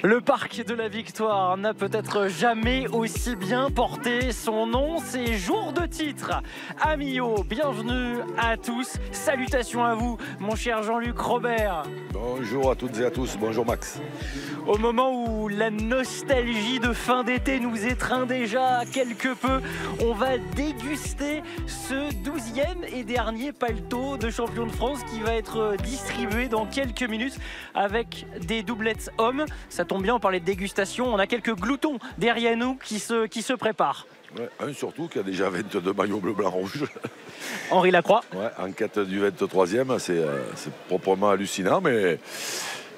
Le Parc de la Victoire n'a peut-être jamais aussi bien porté son nom. C'est jour de titre. Amio, bienvenue à tous. Salutations à vous, mon cher Jean-Luc Robert. Bonjour à toutes et à tous. Bonjour Max. Au moment où la nostalgie de fin d'été nous étreint déjà quelque peu, on va déguster ce 12e et dernier paletot de champion de France qui va être distribué dans quelques minutes avec des doublettes hommes. Ça tombe bien, on parlait de dégustation. On a quelques gloutons derrière nous qui se préparent. Ouais, un surtout qui a déjà 22 maillots bleu, blanc, rouge. Henri Lacroix. Ouais, en quête du 23e, c'est proprement hallucinant, mais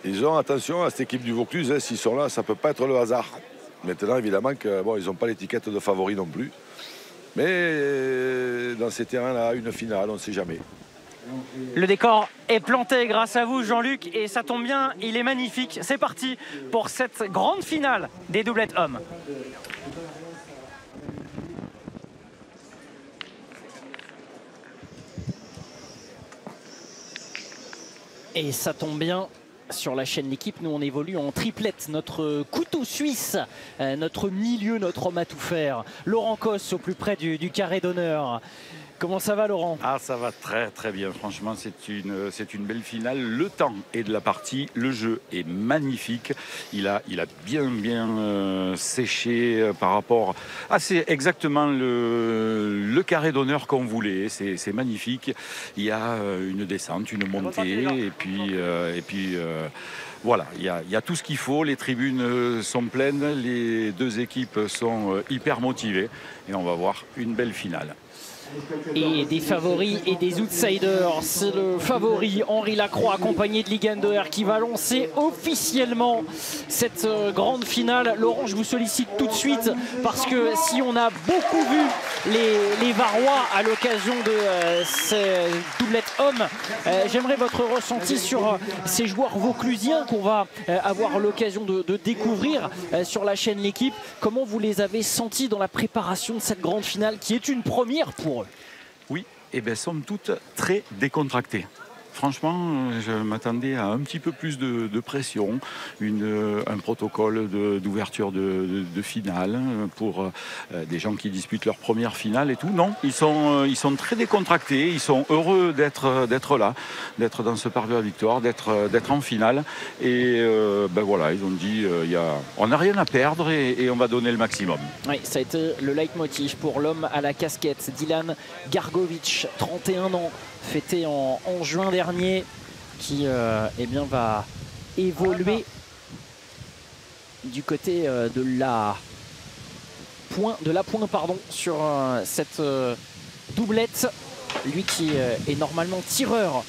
ils ont attention à cette équipe du Vaucluse, hein, s'ils sont là, ça ne peut pas être le hasard. Maintenant, évidemment, ils n'ont pas l'étiquette de favori non plus. Mais dans ces terrains-là, une finale, on ne sait jamais. Le décor est planté grâce à vous, Jean-Luc, et ça tombe bien, il est magnifique. C'est parti pour cette grande finale des doublettes hommes. Et ça tombe bien, sur la chaîne L'équipe, nous on évolue en triplette. Notre couteau suisse, notre milieu, notre homme à tout faire. Laurent Cosse au plus près du carré d'honneur. Comment ça va, Laurent? Ah, ça va très très bien. Franchement, c'est une belle finale. Le temps est de la partie. Le jeu est magnifique. Il a bien séché par rapport à c'est exactement le carré d'honneur qu'on voulait. C'est magnifique. Il y a une descente, une montée, et puis voilà, il y a tout ce qu'il faut. Les tribunes sont pleines. Les deux équipes sont hyper motivées et on va voir une belle finale. Et des favoris et des outsiders. C'est le favori Henri Lacroix accompagné de Ligandoer qui va lancer officiellement cette grande finale. Laurent, je vous sollicite tout de suite parce que si on a beaucoup vu les Varois à l'occasion de ces doublettes hommes, j'aimerais votre ressenti sur ces joueurs vauclusiens qu'on va avoir l'occasion de découvrir sur la chaîne L'équipe. Comment vous les avez sentis dans la préparation de cette grande finale qui est une première pour eux? Oui, et bien somme toute très décontractés. Franchement, je m'attendais à un petit peu plus de pression, un protocole d'ouverture de finale pour des gens qui disputent leur première finale et tout. Non, ils sont très décontractés, ils sont heureux d'être là, d'être dans ce parc de la victoire, d'être en finale. Et ben voilà, ils ont dit on n'a rien à perdre et on va donner le maximum. Oui, ça a été le leitmotiv pour l'homme à la casquette, Dylan Gargovic, 31 ans. Fêté en juin dernier, qui eh bien, va évoluer du côté de la pointe sur cette doublette. Lui qui est normalement tireur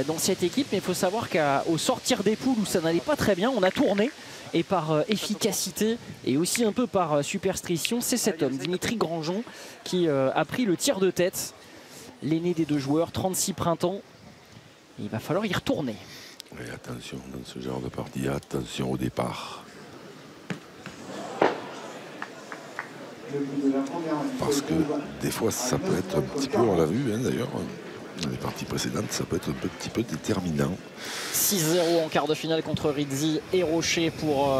dans cette équipe, mais il faut savoir qu'au sortir des poules où ça n'allait pas très bien, on a tourné. Et par efficacité et aussi un peu par superstition, c'est cet homme, Dimitri Grandjean, qui a pris le tir de tête. L'aîné des deux joueurs, 36 printemps. Il va falloir y retourner. Oui, attention dans ce genre de partie, attention au départ. Parce que des fois, ça peut être un petit peu, on l'a vu d'ailleurs, dans les parties précédentes, ça peut être un petit peu déterminant. 6-0 en quart de finale contre Rizzi et Rocher pour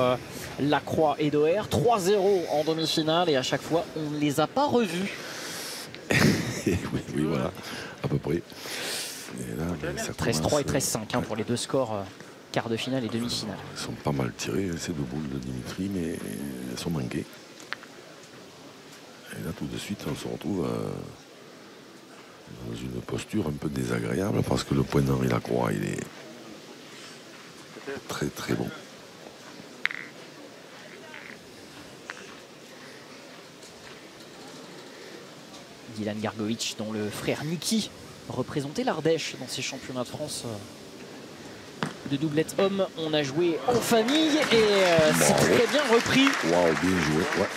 Lacroix et Doer. 3-0 en demi-finale et à chaque fois, on ne les a pas revus. oui, voilà, à peu près. 13-3 et 13-5 hein, pour les deux scores quart de finale et demi-finale. Ils sont pas mal tirés, ces deux boules de Dimitri, mais elles sont manquées. Et là, tout de suite, on se retrouve dans une posture un peu désagréable parce que le point d'Henri Lacroix, il est très très bon. Dylan Gargovic, dont le frère Niki représentait l'Ardèche dans ces championnats de France de doublette homme. On a joué en famille et c'est très bien repris. Waouh, bien joué. Ouais.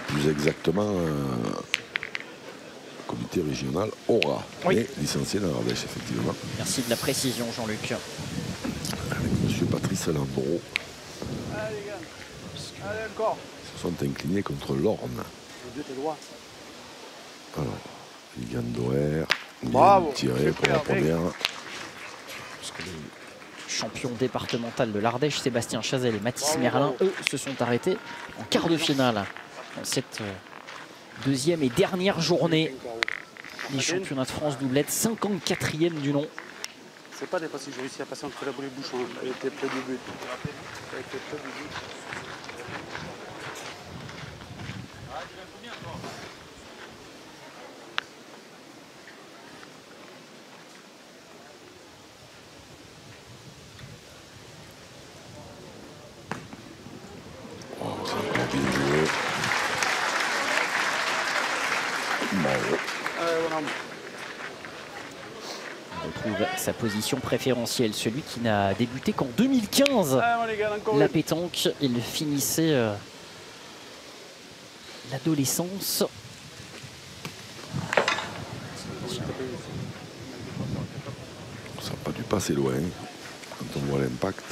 Plus exactement, comité régional Aura, oui. Mais licencié dans l'Ardèche, effectivement. Merci de la précision, Jean-Luc. Avec M. Patrice Landreau. Allez les gars, allez encore. Ils se sont inclinés contre l'Orne. Les deux, t'es droit. Alors, Ligandoer, Bravo. Tiré pour la première. Champion départemental de l'Ardèche, Sébastien Chazelle et Mathis Merlin, eux, se sont arrêtés en quart de finale dans cette deuxième et dernière journée des championnats de France doublette, 54e du nom. C'est pas dépassé, j'ai réussi à passer entre la boule et le bouchon. Elle était près du but. Elle était près du but. On retrouve sa position préférentielle, celui qui n'a débuté qu'en 2015. La pétanque, il finissait l'adolescence. Ça n'a pas dû passer loin quand on voit l'impact.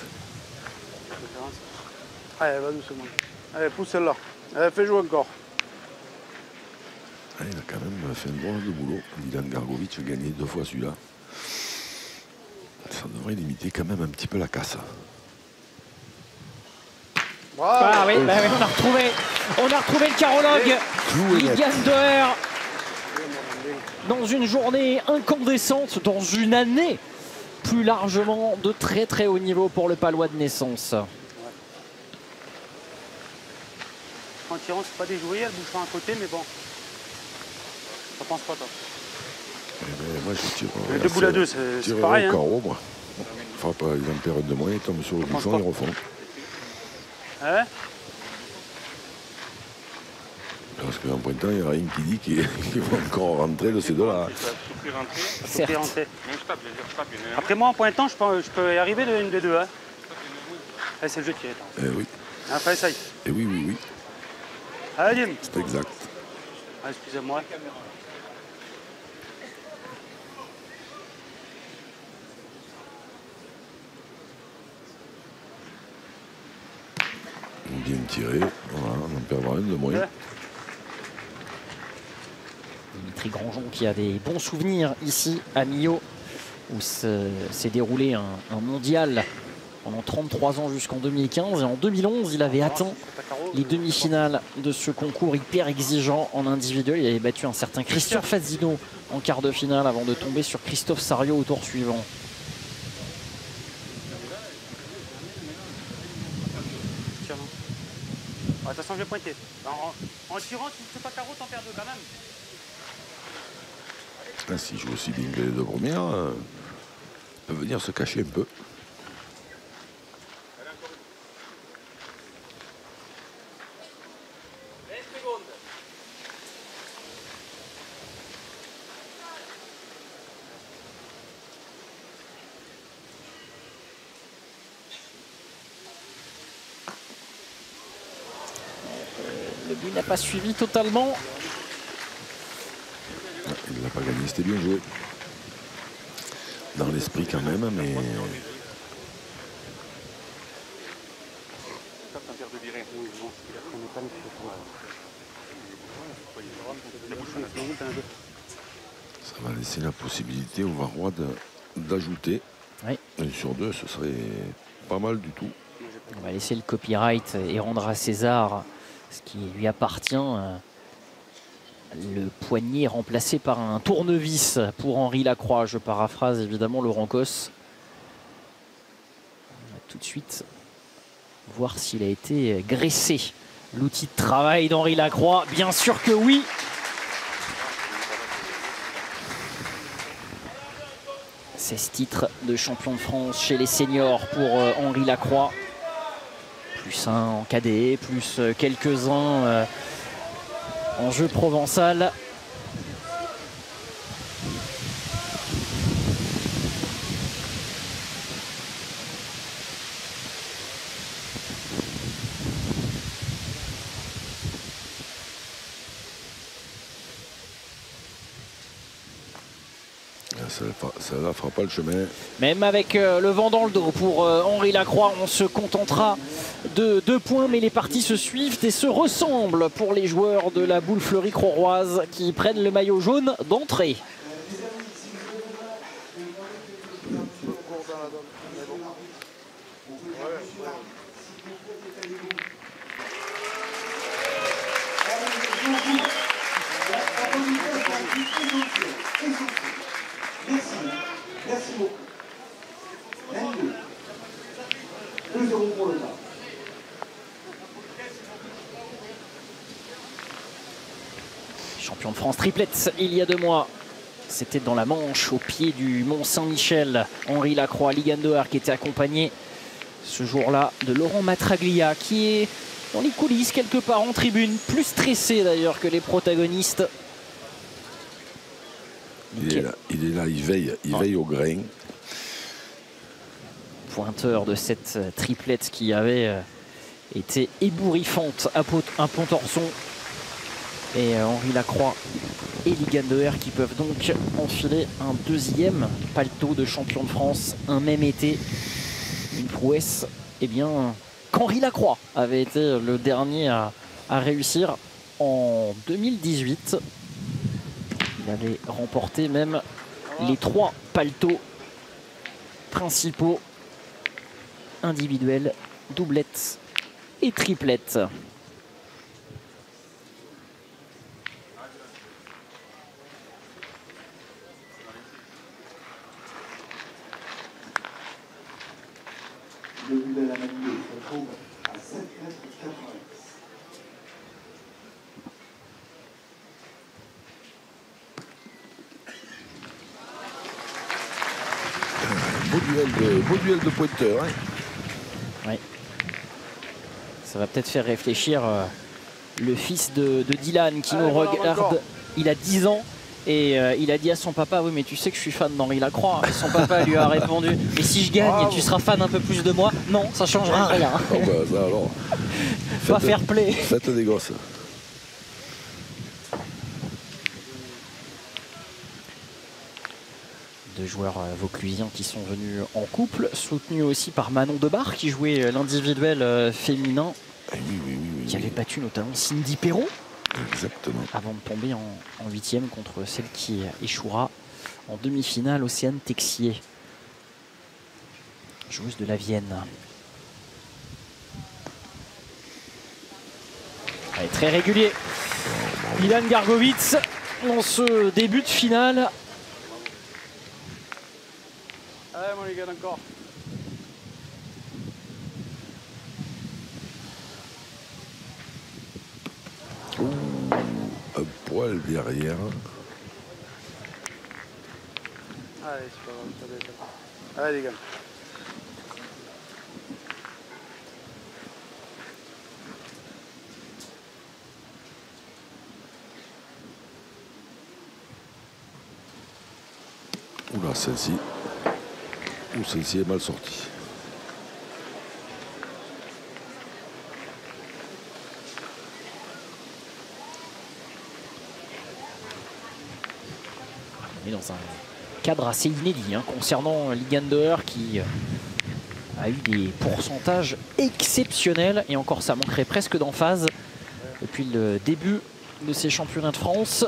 Allez, va doucement. Allez, pousse celle-là. Allez, fais jouer encore. Ah, il a quand même fait un drôle de boulot. Dylan Gargovic a gagné 2 fois celui-là. Ça devrait limiter quand même un petit peu la casse. Ah oui, bah oui, on a retrouvé le carologue. Liliane Doer dans une journée incandescente, dans une année plus largement de très très haut niveau pour le Palois de naissance. En tirant, c'est pas déjoué, elle bouge à côté, mais bon. Je pense pas, toi. Moi, je tire. Deux boules à deux, c'est pareil. Au carreau, moi. Frappe, ils en perdent de moins, ils tombent sur le bouchon, ils refont. Hein? Parce qu'en pointant, il n'y a rien qui dit qu'ils vont encore rentrer de ces deux-là. Certes. Après moi, en pointant, je peux y arriver d'une des deux. Hein. Allez, c'est le jeu de tirer. Eh oui. Après, essaye. Eh oui, oui, oui. Allez, Dim. C'est exact. Ah, excusez-moi. Bien tiré. Voilà, on en perdra un de moins. Dimitri Grandjean qui a des bons souvenirs ici à Millau, où s'est déroulé un mondial pendant 33 ans jusqu'en 2015. Et en 2011, il avait atteint les demi-finales de ce concours hyper exigeant en individuel. Il avait battu un certain Christian Fazzino en quart de finale avant de tomber sur Christophe Sario au tour suivant. Attention, je vais pointer. En tirant, si tu ne fais pas carreau, t'en perds deux quand même. Ah, s'il joue aussi bien que les deux premières, peut venir se cacher un peu. Le but n'a pas suivi totalement. Il n'a pas gagné, c'était bien joué. Dans l'esprit quand même, mais... Ça va laisser la possibilité au Varrois d'ajouter. Oui. Un sur deux, ce serait pas mal du tout. On va laisser le copyright et rendre à César ce qui lui appartient. Le poignet remplacé par un tournevis pour Henri Lacroix. Je paraphrase évidemment Laurent Cos. On va tout de suite voir s'il a été graissé. L'outil de travail d'Henri Lacroix, bien sûr que oui. « 16 titres de champion de France chez les seniors pour Henri Lacroix. Plus un en cadet, plus quelques-uns en jeu provençal. Ça ne fera pas le chemin. Même avec le vent dans le dos pour Henri Lacroix, on se contentera de 2 points, mais les parties se suivent et se ressemblent pour les joueurs de la Boule Fleurie Croroise qui prennent le maillot jaune d'entrée. Merci beaucoup. 2-0 pour le temps. Champion de France triplette il y a 2 mois. C'était dans la Manche, au pied du Mont Saint-Michel. Henri Lacroix, Ligan Doher, qui était accompagné ce jour-là de Laurent Matraglia, qui est dans les coulisses quelque part en tribune, plus stressé d'ailleurs que les protagonistes. Il est là, il veille au grain. Pointeur de cette triplette qui avait été ébouriffante à Pontorson. Et Henri Lacroix et Ligan Doher qui peuvent donc enfiler un 2e paletot de champion de France un même été. Une prouesse, eh bien, qu'Henri Lacroix avait été le dernier à réussir en 2018. Il avait remporté même les 3 paletots principaux, individuels, doublettes et triplettes. Le but de la manille se trouve à 7,90 m. Beau duel de pointeur. Hein. Ouais. Ça va peut-être faire réfléchir le fils de Dylan qui nous regarde. Il a 10 ans. Et il a dit à son papa, oui mais tu sais que je suis fan d'Henri Lacroix. Et son papa lui a répondu, mais si je gagne, tu seras fan un peu plus de moi. Non, ça changera rien. Oh bah, ça, alors. Pas fair play. Faites des gosses. Deux joueurs vauclusiens qui sont venus en couple, soutenus aussi par Manon Debar qui jouait l'individuel féminin, qui avait battu notamment Cindy Perron. Exactement. Avant de tomber en 8e contre celle qui échouera en demi-finale, Océane Texier, joueuse de la Vienne. Allez, très régulier. Milan Gargovitz dans ce début de finale. Allez, mon Ligan, encore. Un poil derrière. Allez, c'est pas grave, ça va être. Allez, les gars. Oula, celle-ci. Ouh, celle-ci est mal sortie. On est dans un cadre assez inédit concernant Ligan Doher qui a eu des pourcentages exceptionnels. Et encore, ça manquerait presque d'emphase depuis le début de ces championnats de France.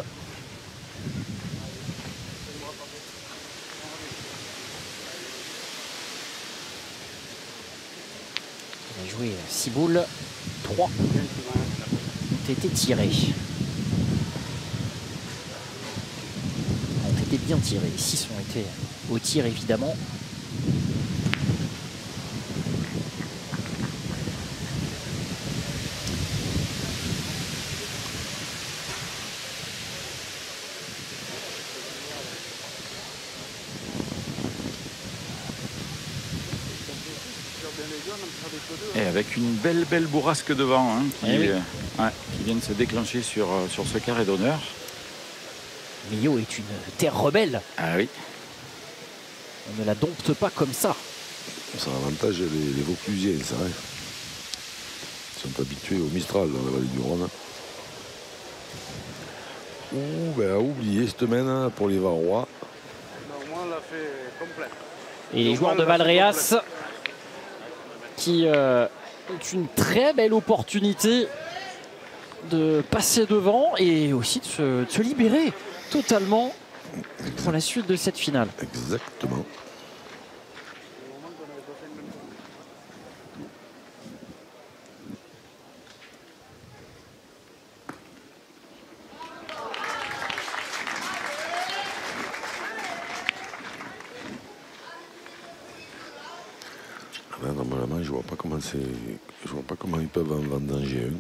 On a joué 6 boules, 3 ont été tirées. Ont été bien tirés, 6 ont été au tir évidemment. Et avec une belle bourrasque devant qui vient de se déclencher sur ce carré d'honneur. Millau est une terre rebelle. Ah oui. On ne la dompte pas comme ça. Ça avantage les Vauclusiens, c'est vrai. Ils sont habitués au Mistral dans la vallée du Rhône. Ouh, ben à oublier cette semaine pour les Varois. Au moins, on l'a fait complet. Et les joueurs de Valréas qui est une très belle opportunité de passer devant et aussi de se libérer totalement pour la suite de cette finale. Exactement. Là, normalement, je vois pas comment ils peuvent en vendanger un.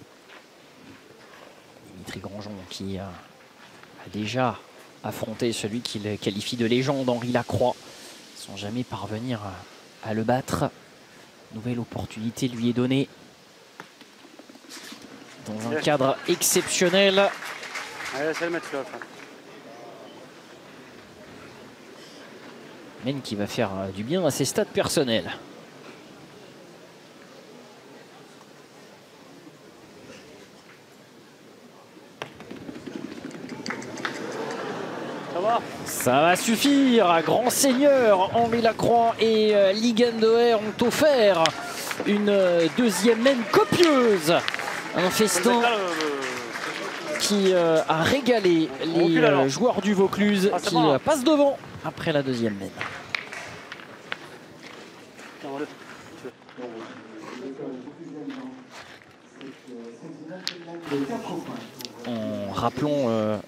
Dimitri Grandjean qui a déjà affronté celui qu'il qualifie de légende, Henri Lacroix, sans jamais parvenir à le battre. Nouvelle opportunité lui est donnée dans un cadre exceptionnel. Allez, laissez le mettre là. Men qui va faire du bien à ses stats personnels. Ça va? Ça va suffire. Grand seigneur, Henri Lacroix et Ligendoer ont offert une deuxième main copieuse. Un festin qui a régalé les joueurs du Vaucluse qui passent devant après la deuxième main. En rappelant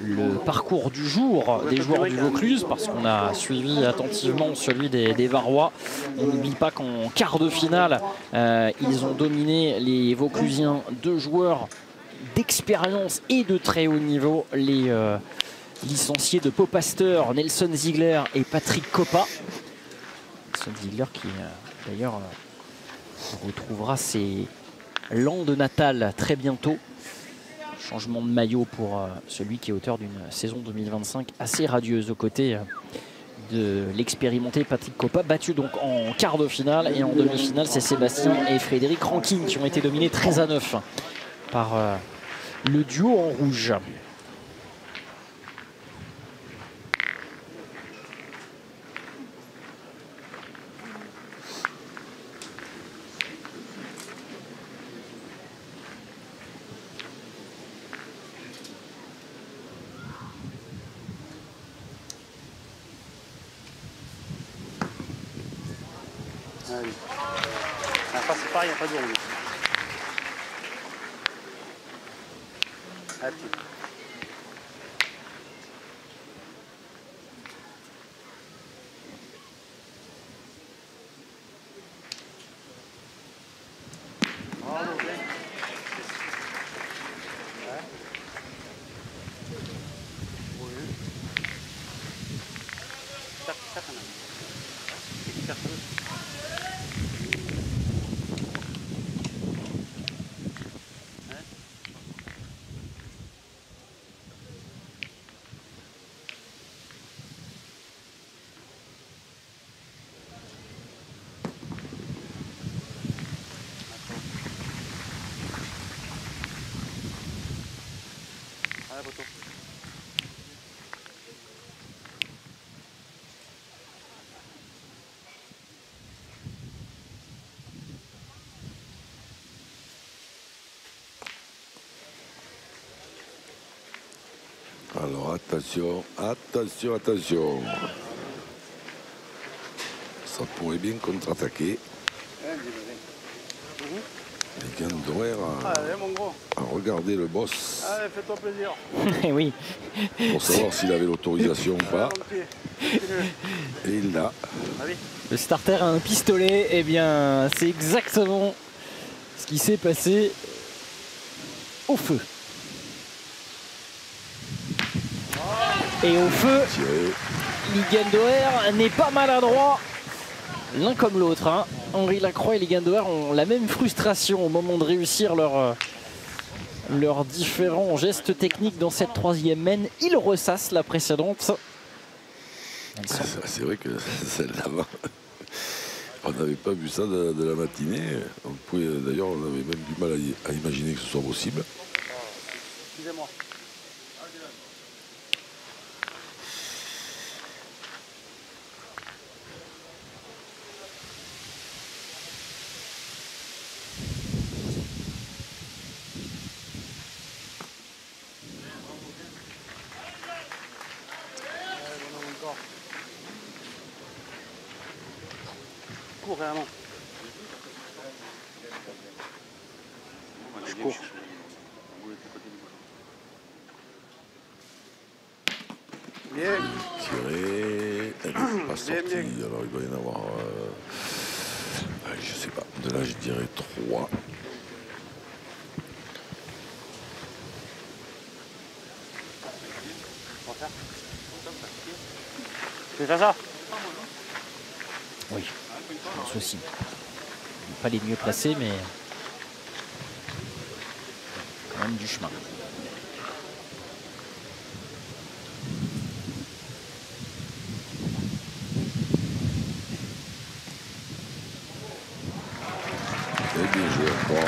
le parcours du jour des joueurs du Vaucluse, parce qu'on a suivi attentivement celui des Varois. On n'oublie pas qu'en quart de finale, ils ont dominé les Vauclusiens, 2 joueurs d'expérience et de très haut niveau, les licenciés de Pau Pasteur, Nelson Ziegler et Patrick Coppa. Nelson Ziegler qui d'ailleurs retrouvera ses landes natales très bientôt. Changement de maillot pour celui qui est auteur d'une saison 2025 assez radieuse aux côtés de l'expérimenté Patrick Coppa, battu donc en quart de finale. Et en demi-finale, c'est Sébastien et Frédéric Rankin qui ont été dominés 13-9 par le duo en rouge. Allez. La face c'est pareil, il n'y a pas de rouge. Allez, petit. Bravo, bien. Ouais. Oui. Ça quand même. C'est personne. Allez, poteau. Alors attention, attention, attention. Ça pourrait bien contre-attaquer. Ligendoer Allez, mon gros. a regardé le boss Allez, fais-toi plaisir. Oui. pour savoir s'il avait l'autorisation ou pas. Et il l'a. Le starter a un pistolet, et bien c'est exactement ce qui s'est passé au feu. Et au feu, Ligendoer n'est pas maladroit, l'un comme l'autre. Hein. Henri Lacroix et Ligendoer ont la même frustration au moment de réussir leurs différents gestes techniques dans cette troisième main. Ils ressassent la précédente. C'est vrai que celle-là, on n'avait pas vu ça de la matinée. D'ailleurs, on avait même du mal à imaginer que ce soit possible. Excusez-moi. Cours réellement. Je cours. Bien. Tiré, elle n'est pas sortie. Alors il doit y en avoir Je sais pas. De là, je dirais 3. C'est ça. Oui, je pense aussi. Pas les mieux placés, mais quand même du chemin. Bien joué à 3.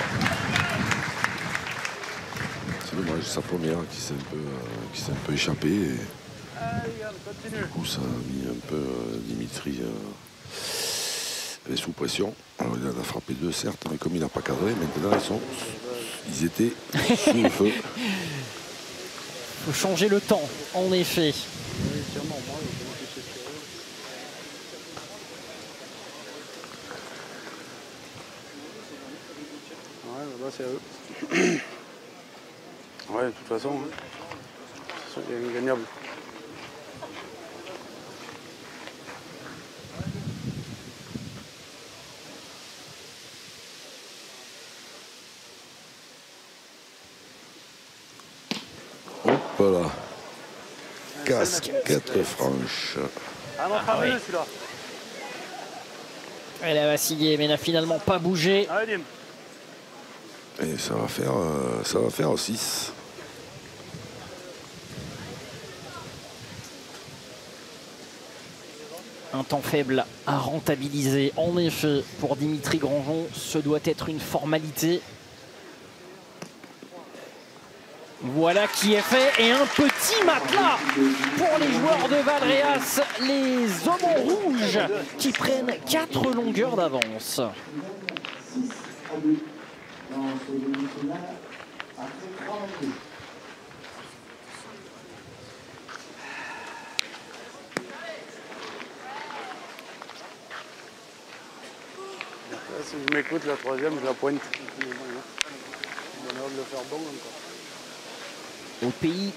C'est dommage, sa première qui s'est un peu échappée. Et du coup, ça a mis un peu Dimitri sous pression. Alors, il en a frappé 2, certes, mais comme il n'a pas cadré, maintenant ils étaient sous le feu. Il faut changer le temps, en effet. Ouais, là c'est à eux. Ouais, de toute façon, c'est ingagnable. Hop là. Casquette franche. Ah non, pas mieux celui-là. Elle a vacillé, mais n'a finalement pas bougé. Allez, Dim. Et ça va faire 6. Un temps faible à rentabiliser. En effet, pour Dimitri Grandjean, ce doit être une formalité. Voilà qui est fait. Et un petit matelas pour les joueurs de Valréas. Les hommes en rouge qui prennent 4 longueurs d'avance. 6-2 dans ce demi-finale après 3 minutes. Si je m'écoute, la troisième, je la pointe. Il est bon de le faire bon encore. Au pays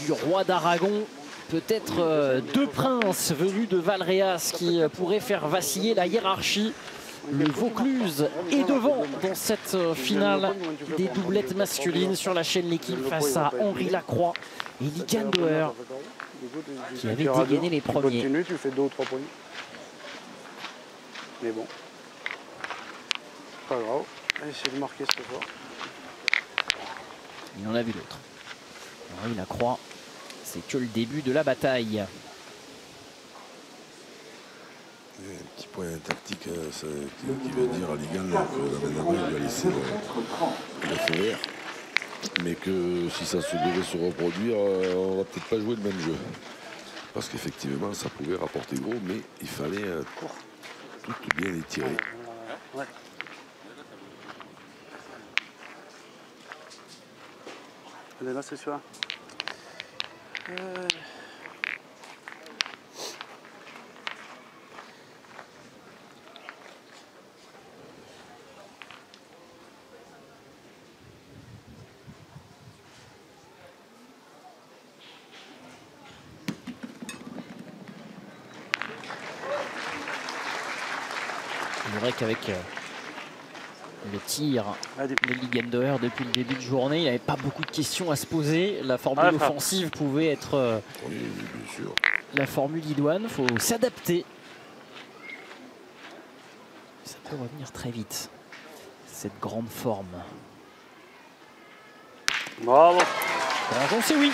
du roi d'Aragon, peut-être 2 princes venus de Valréas qui pourraient faire vaciller la hiérarchie. Le Vaucluse est devant dans cette finale des doublettes masculines sur la chaîne L'équipe face à Henri Lacroix et Ligan Doer qui avaient dégainé les premiers. Tu continues, tu fais 2 ou 3 points. Mais bon. Pas grave. Allez, essayer de marquer cette fois. Il en a vu d'autres. Henri Lacroix, c'est que le début de la bataille. Un petit point tactique qui veut dire à Ligan que l'amènement il va laisser le feu vert. Mais que si ça se devait se reproduire, on va peut-être pas jouer le même jeu. Parce qu'effectivement, ça pouvait rapporter gros, mais il fallait tout bien les tirer. Ouais. Allez, là, c'est celui-là. C'est vrai qu'avec le tir de Ligan Doer depuis le début de journée, il n'y avait pas beaucoup de questions à se poser. La formule offensive pouvait être Oui, bien sûr. la formule idoine. Il faut s'adapter. Ça peut revenir très vite, cette grande forme. Bravo. Grandjean, c'est oui.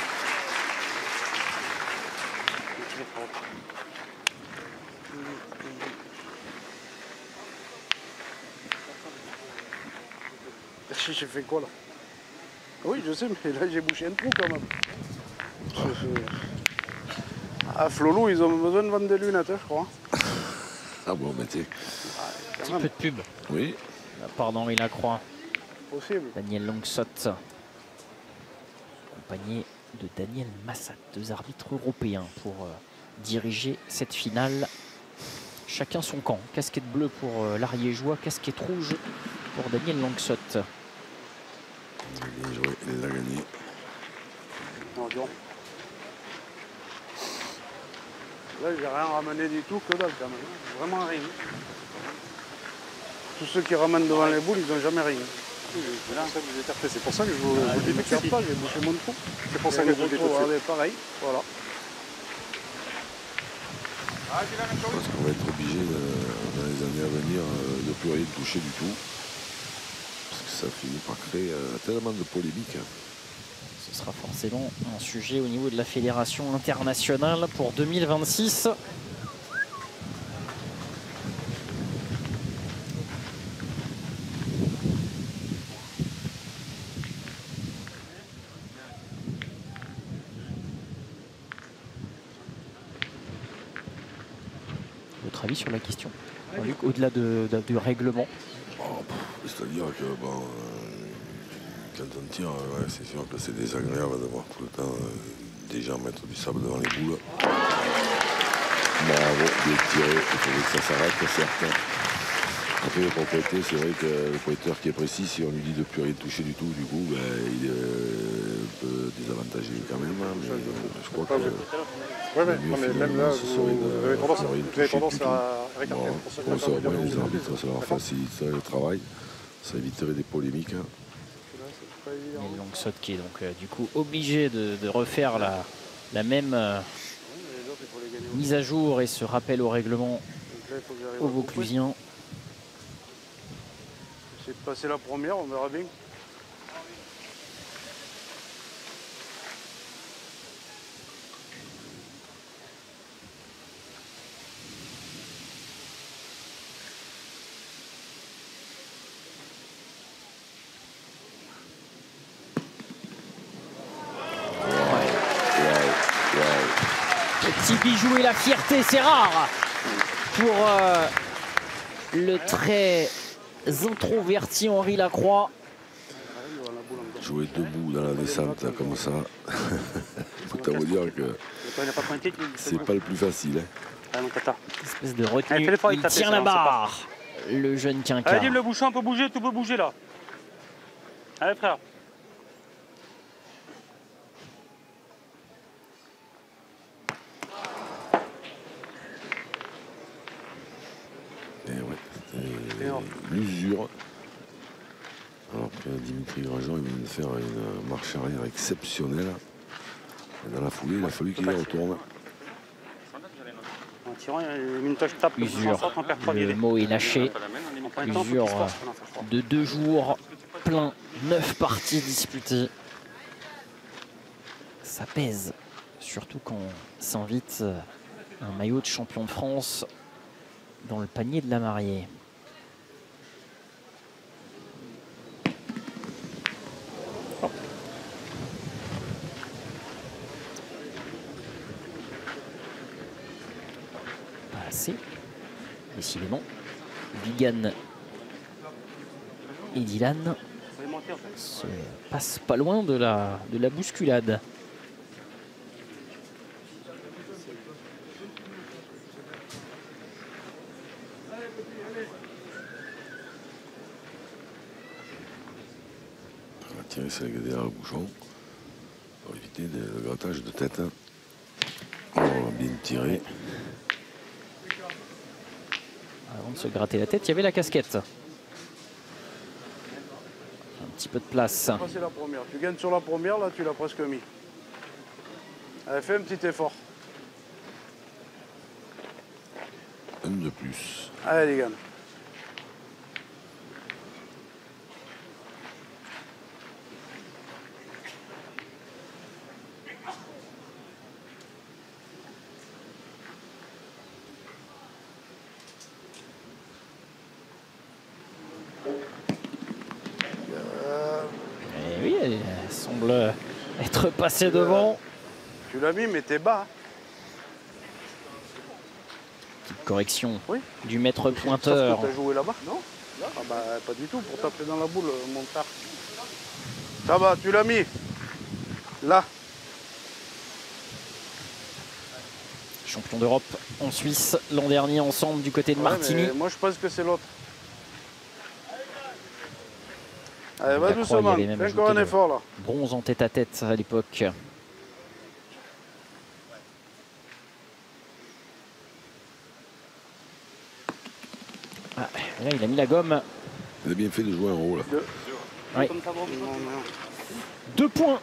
J'ai fait quoi là? Oui, je sais, mais là j'ai bouché un trou quand même. À Flolo, ils ont besoin de vendre des lunettes, je crois. Ah bon, mais tiens. Un petit peu de pub. Oui. Pardon, il Lacroix. Possible. Daniel Langsot, accompagné de Daniel Massat, 2 arbitres européens pour diriger cette finale. Chacun son camp. Casquette bleue pour l'Ariégeois, casquette rouge pour Daniel Langsot. Bien joué, il l'a gagné. Non, non. Là, j'ai rien ramené du tout, que dalle quand même. Vraiment rien. tous ceux qui ramènent devant les boules, ils n'ont jamais rien. Oui, mais là, en fait, vous êtes après. C'est pour ça que je vous le dis tout de suite. J'ai bouché mon trou. C'est pour ça que je vous le dis tout de suite. Regardez, pareil, voilà. Je pense qu'on va être obligé dans les années à venir de plus rien toucher du tout. Parce que ça finit par créer tellement de polémiques. Ce sera forcément un sujet au niveau de la fédération internationale pour 2026. Votre avis sur la question, Luc, au-delà du règlement? C'est-à-dire que bon, quand on tire, ouais, c'est sûr que c'est désagréable d'avoir tout le temps des gens mettre du sable devant les boules. Bravo, bien tiré, il faudrait que ça s'arrête, certes. Après le propriétaire, c'est vrai que le propriétaire qui est précis, si on lui dit de plus rien toucher du tout, du coup, ben, il est un peu désavantagé quand même. Mais je crois que Oui, mais même là, vous avez tendance à récarter. Bon, ça, au moins, les arbitres, ça leur faciliterait le travail, ça éviterait des polémiques. Et Langsot qui est donc du coup obligé de refaire la même mise à jour et ce rappel au règlement aux Vauclusiens. C'est de passer la première, on verra bien. Petit bijou et la fierté, c'est rare pour le très introverti Henri Lacroix. Jouer debout dans la descente là, comme ça, faut vous dire que c'est pas le plus facile. Hein. Espèce de retenue, il tient la barre, le jeune quinquin. Allez, Dim, le bouchon, on peut bouger, tout peut bouger là. Allez, frère. Et ouais, l'usure. Alors que Dimitri Grandjean, il vient de faire une marche arrière exceptionnelle. Et dans la foulée, il a fallu qu'il y retourne. En tirant, une touche tape. Usure, le mot est lâché. Usure de 2 jours plein, 9 parties disputées. Ça pèse, surtout quand s'invite un maillot de champion de France dans le panier de la mariée. Pas assez, décidément. Vigan et Dylan se passent pas loin de la bousculade. On va tirer ça derrière le bouchon pour éviter le grattage de tête. On va bien tirer. Avant de se gratter la tête, il y avait la casquette. Un petit peu de place. C'est la première. Tu gagnes sur la première, là tu l'as presque mis. Allez, fais un petit effort. Un de plus. Allez les gars. Et oui, elle semble être passée devant. Tu l'as mis, mais t'es bas. Petite correction Oui. du maître Sauf pointeur. que t'as joué là-bas, non? Ah bah pas du tout, pour taper dans la boule, mon frère. Ça va, tu l'as mis. Là. Champion d'Europe en Suisse l'an dernier ensemble du côté de Ouais, Martigny. mais moi je pense que c'est l'autre. Allez, va Lacroix, doucement, il y avait même fais encore ajouté un le effort là. bronze en tête-à-tête à l'époque. Ah, là, il a mis la gomme. Il a bien fait de jouer un rôle. Oui. 2 points.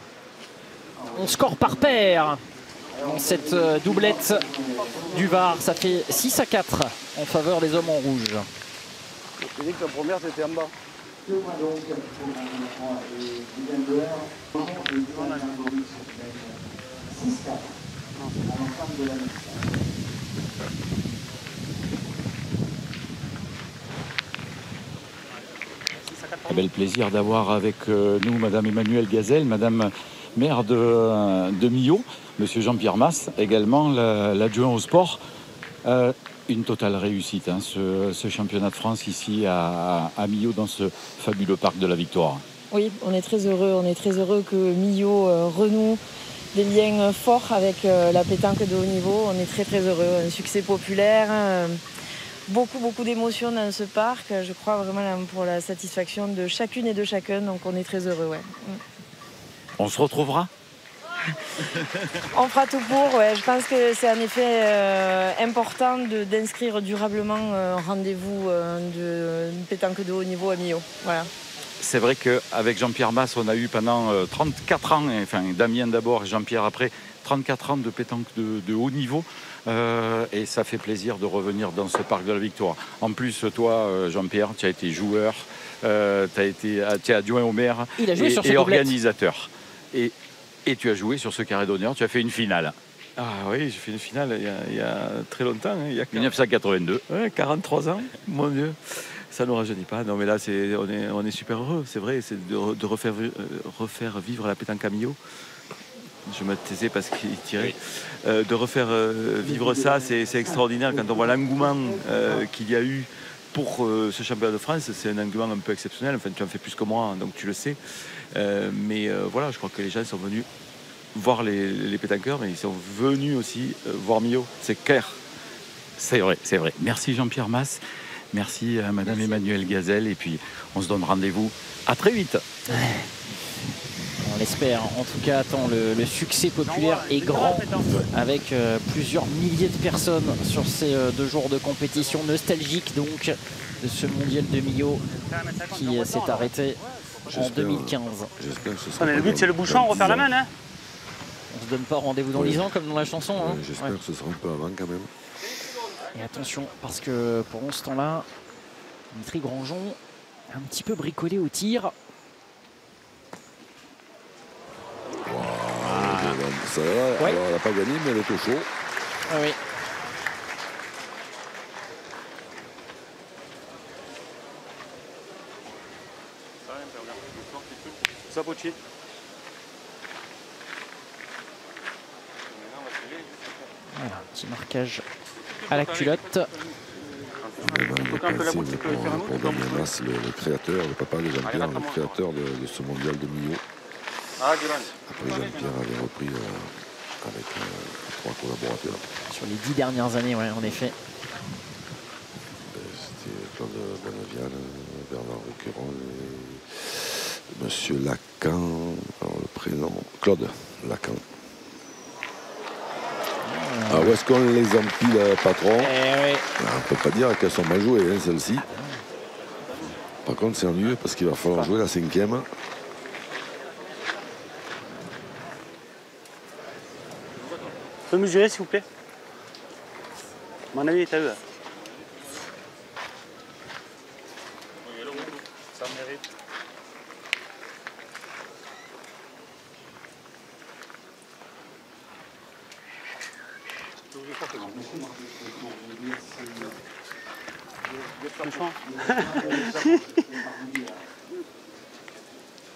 On score par paire dans cette doublette du VAR. Ça fait 6-4 en faveur des hommes en rouge. Je dit que la première c'était en bas. 2 points donc pour l'entraînement et Dylan Doer. 6-4 à l'ensemble de la mission. Quel bel plaisir d'avoir avec nous Madame Emmanuelle Gazelle, Madame maire de Millau, Monsieur Jean-Pierre Mas, également l'adjoint au sport. Une totale réussite, hein, ce championnat de France ici à Millau, dans ce fabuleux parc de la Victoire. Oui, on est très heureux que Millau renoue des liens forts avec la pétanque de haut niveau. On est très heureux, un succès populaire. Beaucoup d'émotions dans ce parc. Je crois vraiment pour la satisfaction de chacune et de chacun. Donc on est très heureux. Ouais. On se retrouvera. On fera tout pour. Ouais. Je pense que c'est en effet important d'inscrire durablement un rendez-vous de pétanque de haut niveau à Millau. Voilà. C'est vrai qu'avec Jean-Pierre Mas, on a eu pendant 34 ans, enfin Damien d'abord et Jean-Pierre après, 34 ans de pétanque de haut niveau. Et ça fait plaisir de revenir dans ce parc de la Victoire. En plus, toi, Jean-Pierre, tu as été joueur, tu es adjoint au maire et organisateur. Et tu as joué sur ce carré d'honneur, tu as fait une finale. Ah oui, j'ai fait une finale il y a très longtemps. Hein, il y a 1982. Ouais, 43 ans, mon Dieu. Ça ne nous rajeunit pas. Non, mais là, on est super heureux, c'est vrai, c'est de refaire vivre la pétanque à Millau. Je me taisais parce qu'il tirait. De refaire vivre ça, c'est extraordinaire. Quand on voit l'engouement qu'il y a eu pour ce championnat de France, c'est un engouement un peu exceptionnel. Enfin, tu en fais plus que moi, donc tu le sais. Mais voilà, je crois que les gens sont venus voir les pétanqueurs, mais ils sont venus aussi voir Millau. C'est clair. C'est vrai, c'est vrai. Merci Jean-Pierre Mas. Merci à Madame Emmanuelle Gazelle. Et puis, on se donne rendez-vous à très vite. On l'espère. En tout cas, le succès populaire est grand avec plusieurs milliers de personnes sur ces 2 jours de compétition nostalgique donc de ce mondial de Millau qui s'est arrêté en 2015. J'espère que ce sera. Mais le but c'est le bouchon, refaire la main. Hein. On se donne pas rendez-vous dans 10 ans comme dans la chanson. Hein. J'espère que ce sera un peu avant quand même. Et attention, parce que pendant ce temps-là, Dimitri Grandjean un petit peu bricolé au tir. Ça va, ouais. Alors, elle n'a pas gagné, mais elle est au chaud. Ah oui. Zapocci. Voilà, un petit marquage à la culotte. Pour Damien Mas, le créateur, le papa de Jean-Pierre, le créateur de ce mondial de Millau. Après, Jean-Pierre avait repris avec 3 collaborateurs. Sur les 10 dernières années, ouais, en effet. C'était Claude Bonavial, Bernard Requeron et Monsieur Lacan. Alors, le prénom, Claude Lacan. Ah, où est-ce qu'on les empile, patron? Oui. On ne peut pas dire qu'elles sont mal jouées, hein, celles-ci. Par contre, c'est ennuyeux parce qu'il va falloir jouer la 5e. Vous pouvez mesurer s'il vous plaît? Mon avis est à eux. Ça mérite.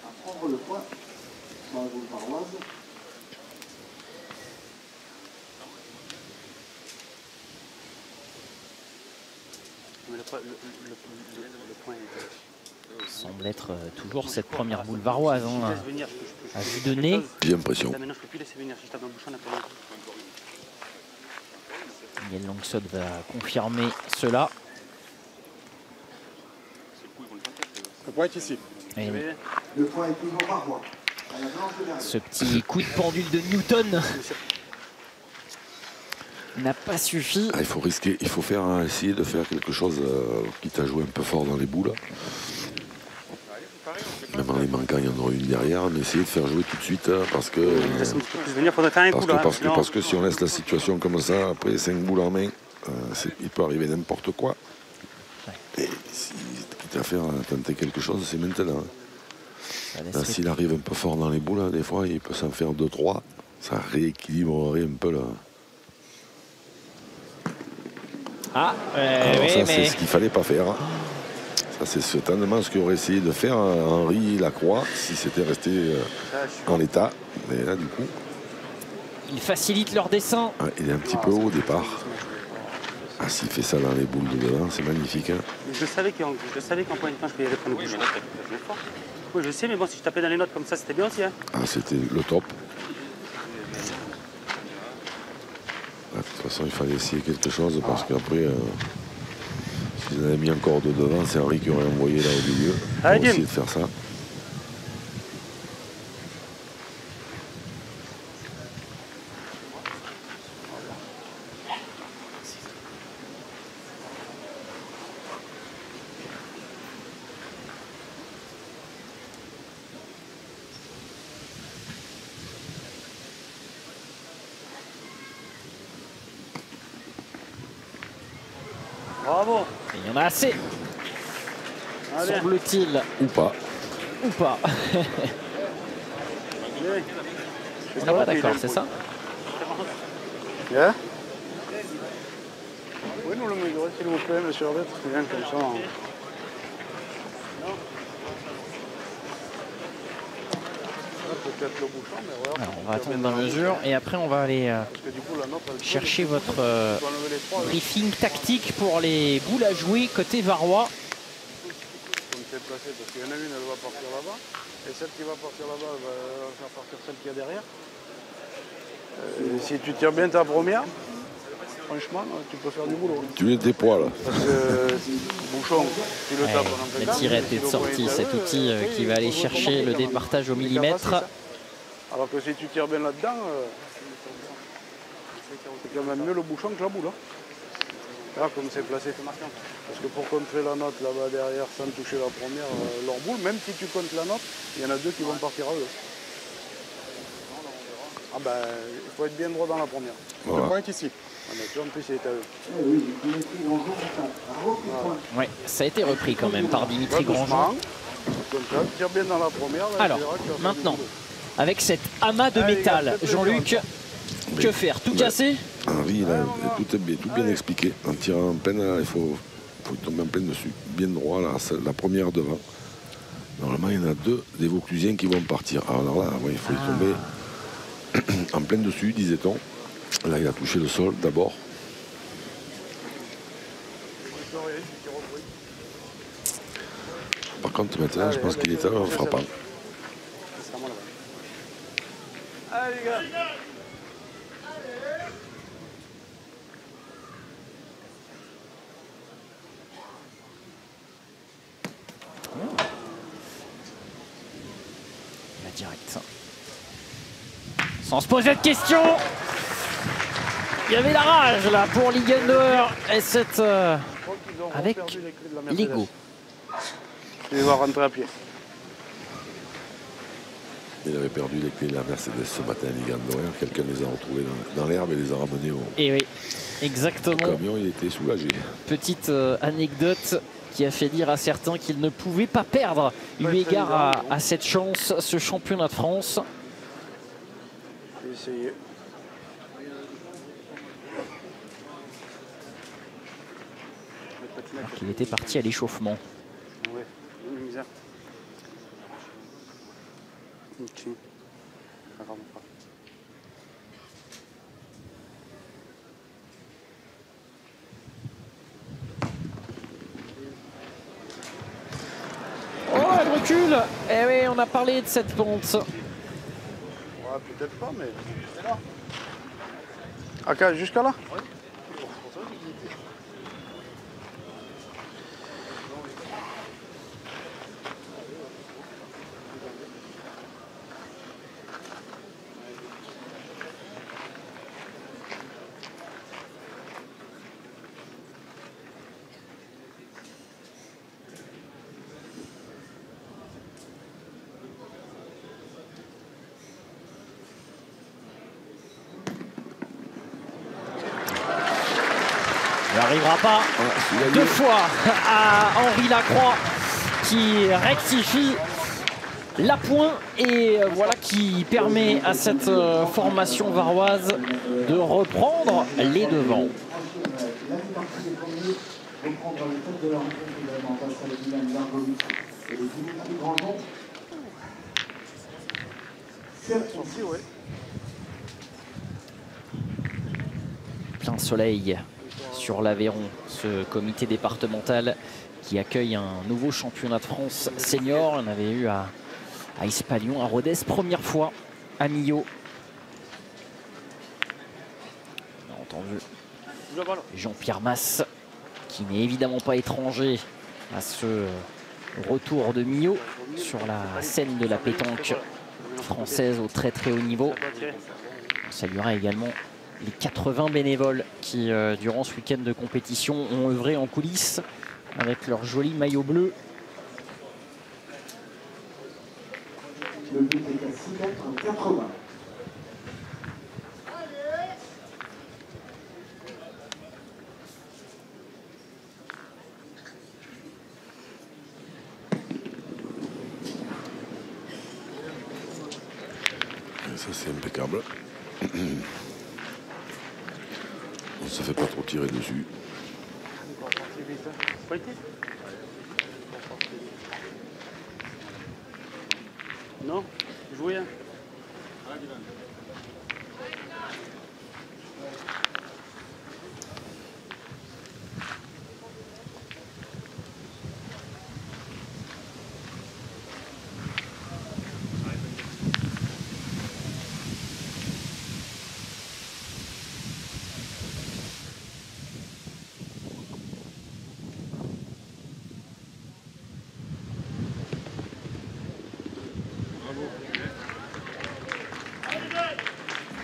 À prendre le point sur la boule paroisse. Semble être toujours cette première boule varoise hein, à vue de nez. J'ai l'impression. Daniel Langsod va confirmer cela. Le point est ici. Et Le point est toujours varois. ce petit coup de pendule de Newton n'a pas suffi. Il faut risquer, il faut faire, essayer de faire quelque chose qui t'a joué un peu fort dans les boules. Même en les manquant, il y en aura une derrière, mais essayer de faire jouer tout de suite parce que si on laisse la situation comme ça, après 5 boules en main, il peut arriver n'importe quoi. Et si quitte à faire tenter quelque chose, c'est maintenant. Là, s'il arrive un peu fort dans les boules, des fois, il peut s'en faire 2-3. Ça rééquilibrerait un peu là. Alors oui, ça, c'est ce qu'il fallait pas faire. Ça, c'est certainement ce qu'aurait essayé de faire Henri Lacroix si c'était resté en l'état. Mais là, du coup... Il facilite leur dessin. Il est un petit peu haut au départ. S'il fait ça dans les boules de devant, c'est magnifique. Je savais qu'en point de temps, je pouvais répondre. Oui, je sais, mais bon, si je tapais dans les notes comme ça, c'était bien aussi. C'était le top. De toute façon, il fallait essayer quelque chose parce qu'après, s'ils avaient mis encore de devant, c'est Henri qui aurait envoyé là au milieu pour essayer de faire ça. Bravo. Il y en a assez. Semble-t-il. Ou pas. Ou pas. On n'est pas d'accord, c'est ça? Yeah. Oui, nous le mesurer, s'il vous plaît, monsieur Herbert, c'est bien comme ça. Peut-être le bouchon, mais voilà. Alors, on va attendre la mesure et après on va aller chercher votre briefing tactique pour les boules à jouer côté varois. Comme c'est placé, parce qu'il y en a une, elle va partir là-bas, et celle qui va partir là-bas, elle va faire partir celle qui est derrière. Si tu tires bien ta première, franchement, tu peux faire du boulot. Tu mets des poids là. Parce que bouchon, tu le tapes en impeccable. La tirette est sortie, cet outil qui va aller chercher le départage au millimètre. Alors que si tu tires bien là-dedans, c'est quand même mieux le bouchon que la boule. Là, comme c'est placé. Parce que pour contrer la note là-bas derrière sans toucher la première, leur boule, même si tu comptes la note, il y en a deux qui vont partir à eux. Ah ben, il faut être bien droit dans la première. Voilà. Le point est ici. Ah ben, tu vois, en plus, il est à eux. Oui, ça a été repris quand même par Dimitri Grandjean. Comme ça, tu tires bien dans la première. Là, alors, maintenant, avec cet amas de métal, Jean-Luc, que faire? Tout casser? Henri, il a tout bien expliqué. En tirant en peine, il faut tomber en pleine dessus. Bien droit, là, la première devant. Normalement, il y en a deux des Vauclusiens qui vont partir. Alors là, il faut y tomber en pleine dessus, disait-on. Là, il a touché le sol d'abord. Par contre, maintenant, je pense qu'il est en frappant. Allez, les gars. La direct. Sans se poser de questions. Il y avait la rage là pour Liegendauer et cette avec Lego. Il va rentrer à pied. Il avait perdu les clés de la Mercedes ce matin à Liegendauer. Quelqu'un les a retrouvés dans l'herbe et les a ramenés au Et oui, exactement. camion. Il était soulagé. Petite anecdote qui a fait dire à certains qu'ils ne pouvaient pas perdre eu égard à cette chance, ce championnat de France. J'ai essayé. Alors qu'il était parti à l'échauffement. Ouais, une misère. Ok. Oh, elle recule. Eh oui, on a parlé de cette pente. Ouais, peut-être pas, mais... Ah, jusqu'à là? Ouais. arrivera pas. Deux fois à Henri Lacroix qui rectifie la pointe et voilà qui permet à cette formation varoise de reprendre les devants. Plein soleil sur l'Aveyron, ce comité départemental qui accueille un nouveau championnat de France senior. On avait eu à Espalion, à Rodez, première fois à Millau. On a entendu Jean-Pierre Masse, qui n'est évidemment pas étranger à ce retour de Millau sur la scène de la pétanque française au très très haut niveau. On saluera également les 80 bénévoles qui, durant ce week-end de compétition, ont œuvré en coulisses avec leur joli maillot bleu. Le but est à 6,80 m. Ça c'est impeccable. On ne se fait pas trop tirer dessus. Non, jouez.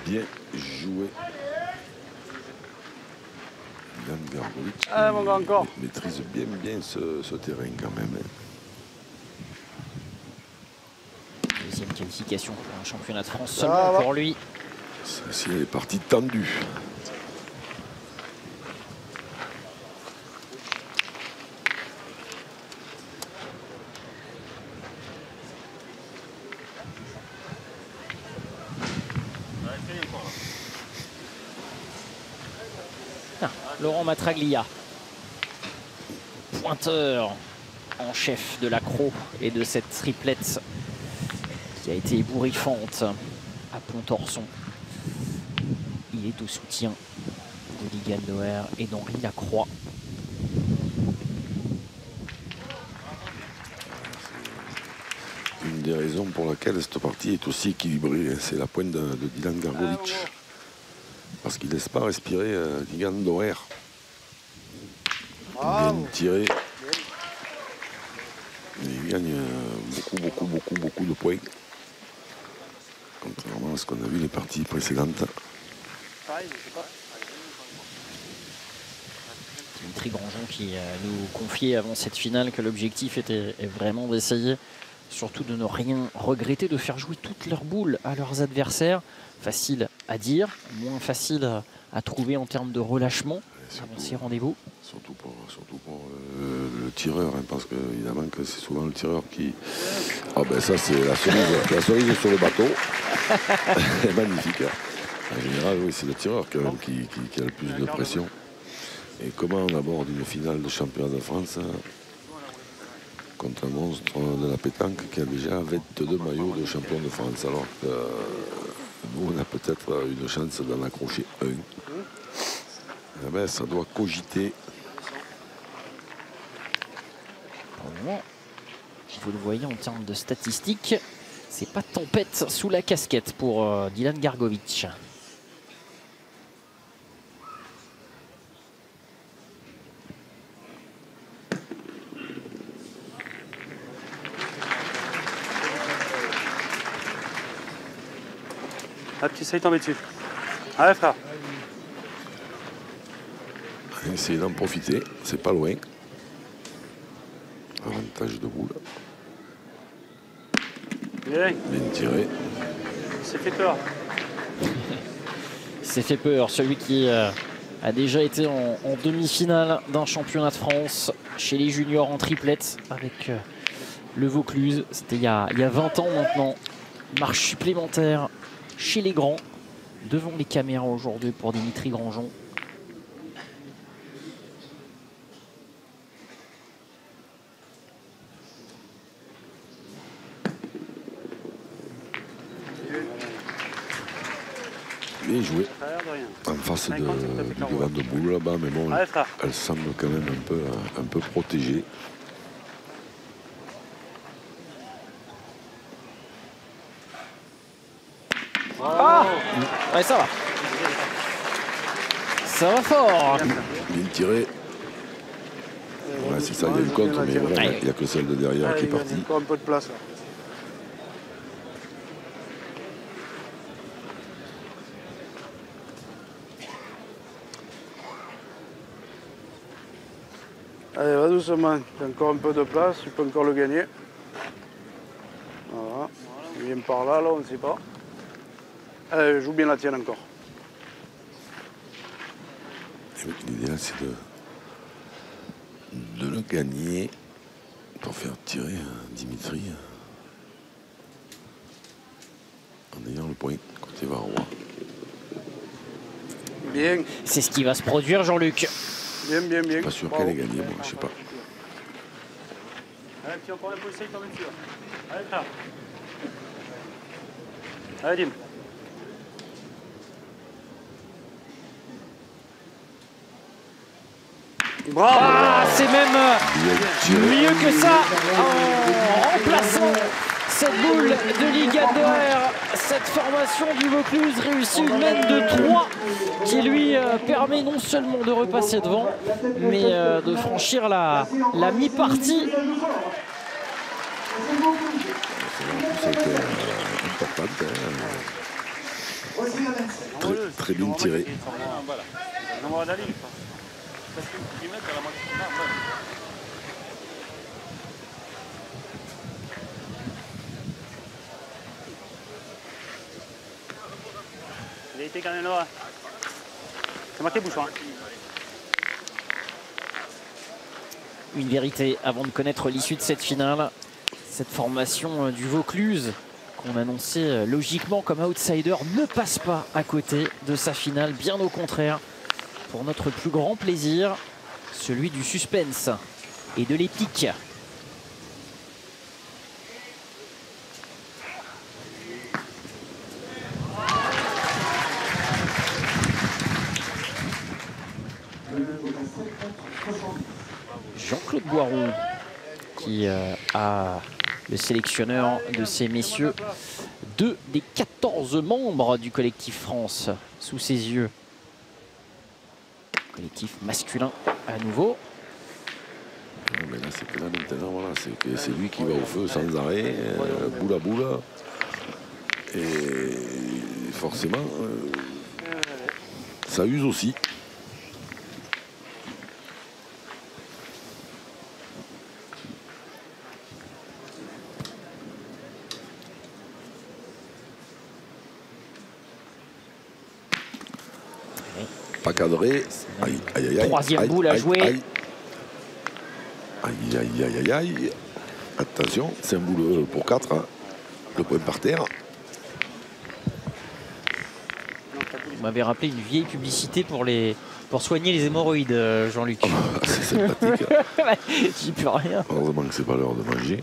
Bien joué. Dylan Gargovic Ah, mon gars, encore. maîtrise bien ce terrain quand même. Deuxième qualification pour un championnat de France seulement pour lui. Celle-ci elle est partie tendue. Laurent Matraglia, pointeur en chef de l'accro et de cette triplette qui a été ébouriffante à Pontorson. Il est au soutien de Ligan Noer et d'Henri Lacroix. Une des raisons pour laquelle cette partie est aussi équilibrée, c'est la pointe de Dylan Gargovic. Parce qu'il ne laisse pas respirer Ligan Noer. Bien tiré. Et il gagne beaucoup de points. Contrairement à ce qu'on a vu les parties précédentes. Dimitri Grandjean qui nous confiait avant cette finale que l'objectif était vraiment d'essayer surtout de ne rien regretter, de faire jouer toutes leurs boules à leurs adversaires. Facile à dire, moins facile à trouver en termes de relâchement avant ces rendez-vous. Surtout pour le tireur, hein, parce que évidemment que c'est souvent le tireur qui... Ah ben ça c'est la cerise sur le bateau. Magnifique. Hein. En général, oui, c'est le tireur quand même qui a le plus de pression. Et comment on aborde une finale de championnat de France contre un monstre de la pétanque qui a déjà 22 maillots de champion de France, alors que nous on a peut-être une chance d'en accrocher un. Eh ben, ça doit cogiter. Pour le moment, vous le voyez en termes de statistiques, c'est pas tempête sous la casquette pour Dylan Gargovic. Ah, petit ça est tombé dessus. Allez, frère. Essayez d'en profiter, c'est pas loin. Avantage de boule. Bien tiré. C'est fait peur. C'est fait peur. Celui qui a déjà été en demi-finale d'un championnat de France chez les juniors en triplette avec le Vaucluse. C'était il y a 20 ans maintenant. Marche supplémentaire chez les grands, devant les caméras aujourd'hui pour Dimitri Grandjean. Bien joué. En face du devant de boule là-bas, mais bon, elle semble quand même un peu protégée. Ah ouais, ça va. Ça va fort. Bien tiré. Ouais, c'est ça, il y a eu contre, mais voilà, il n'y a que celle de derrière qui est partie. Encore un peu de place là. Allez, va doucement, tu as encore un peu de place, tu peux encore le gagner. Voilà, il vient par là, on ne sait pas. Allez, joue bien la tienne encore. L'idéal, c'est de le gagner pour faire tirer Dimitri en ayant le point côté Varrois. Bien. C'est ce qui va se produire, Jean-Luc. Bien, bien, bien. Pas sûr qu'elle ait gagné, moi, je sais pas. Allez, petit, encore un peu, essaye, t'en mets dessus. Allez, là. Allez, Dim. Bravo. Ah, c'est même mieux que ça en remplaçant cette boule de Ligue Adler. Cette formation du Vaucluse réussit une mène de 3 qui lui permet non seulement de repasser devant, mais de franchir la mi-partie. Très bien tiré. Il a été quand même là. C'est marqué Bouchon. Une vérité avant de connaître l'issue de cette finale. Cette formation du Vaucluse qu'on annonçait logiquement comme outsider ne passe pas à côté de sa finale, bien au contraire. Pour notre plus grand plaisir, celui du suspense et de l'épique. Jean-Claude Boiron qui a le sélectionneur de ces messieurs, 2 des 14 membres du collectif France sous ses yeux. Collectif masculin à nouveau. Non, mais là, c'est que là maintenant, voilà, c'est lui qui va au feu sans arrêt, boule à boule. Et forcément, ça use aussi. Pas cadré. Aïe, aïe, aïe, aïe. Troisième boule à jouer. Aïe, aïe, aïe, aïe, aïe, aïe. Attention, c'est un boule pour 4. Hein. Le point par terre. Vous m'avez rappelé une vieille publicité pour soigner les hémorroïdes, Jean-Luc. C'est sympathique. J'y peux rien. Heureusement que c'est pas l'heure de manger.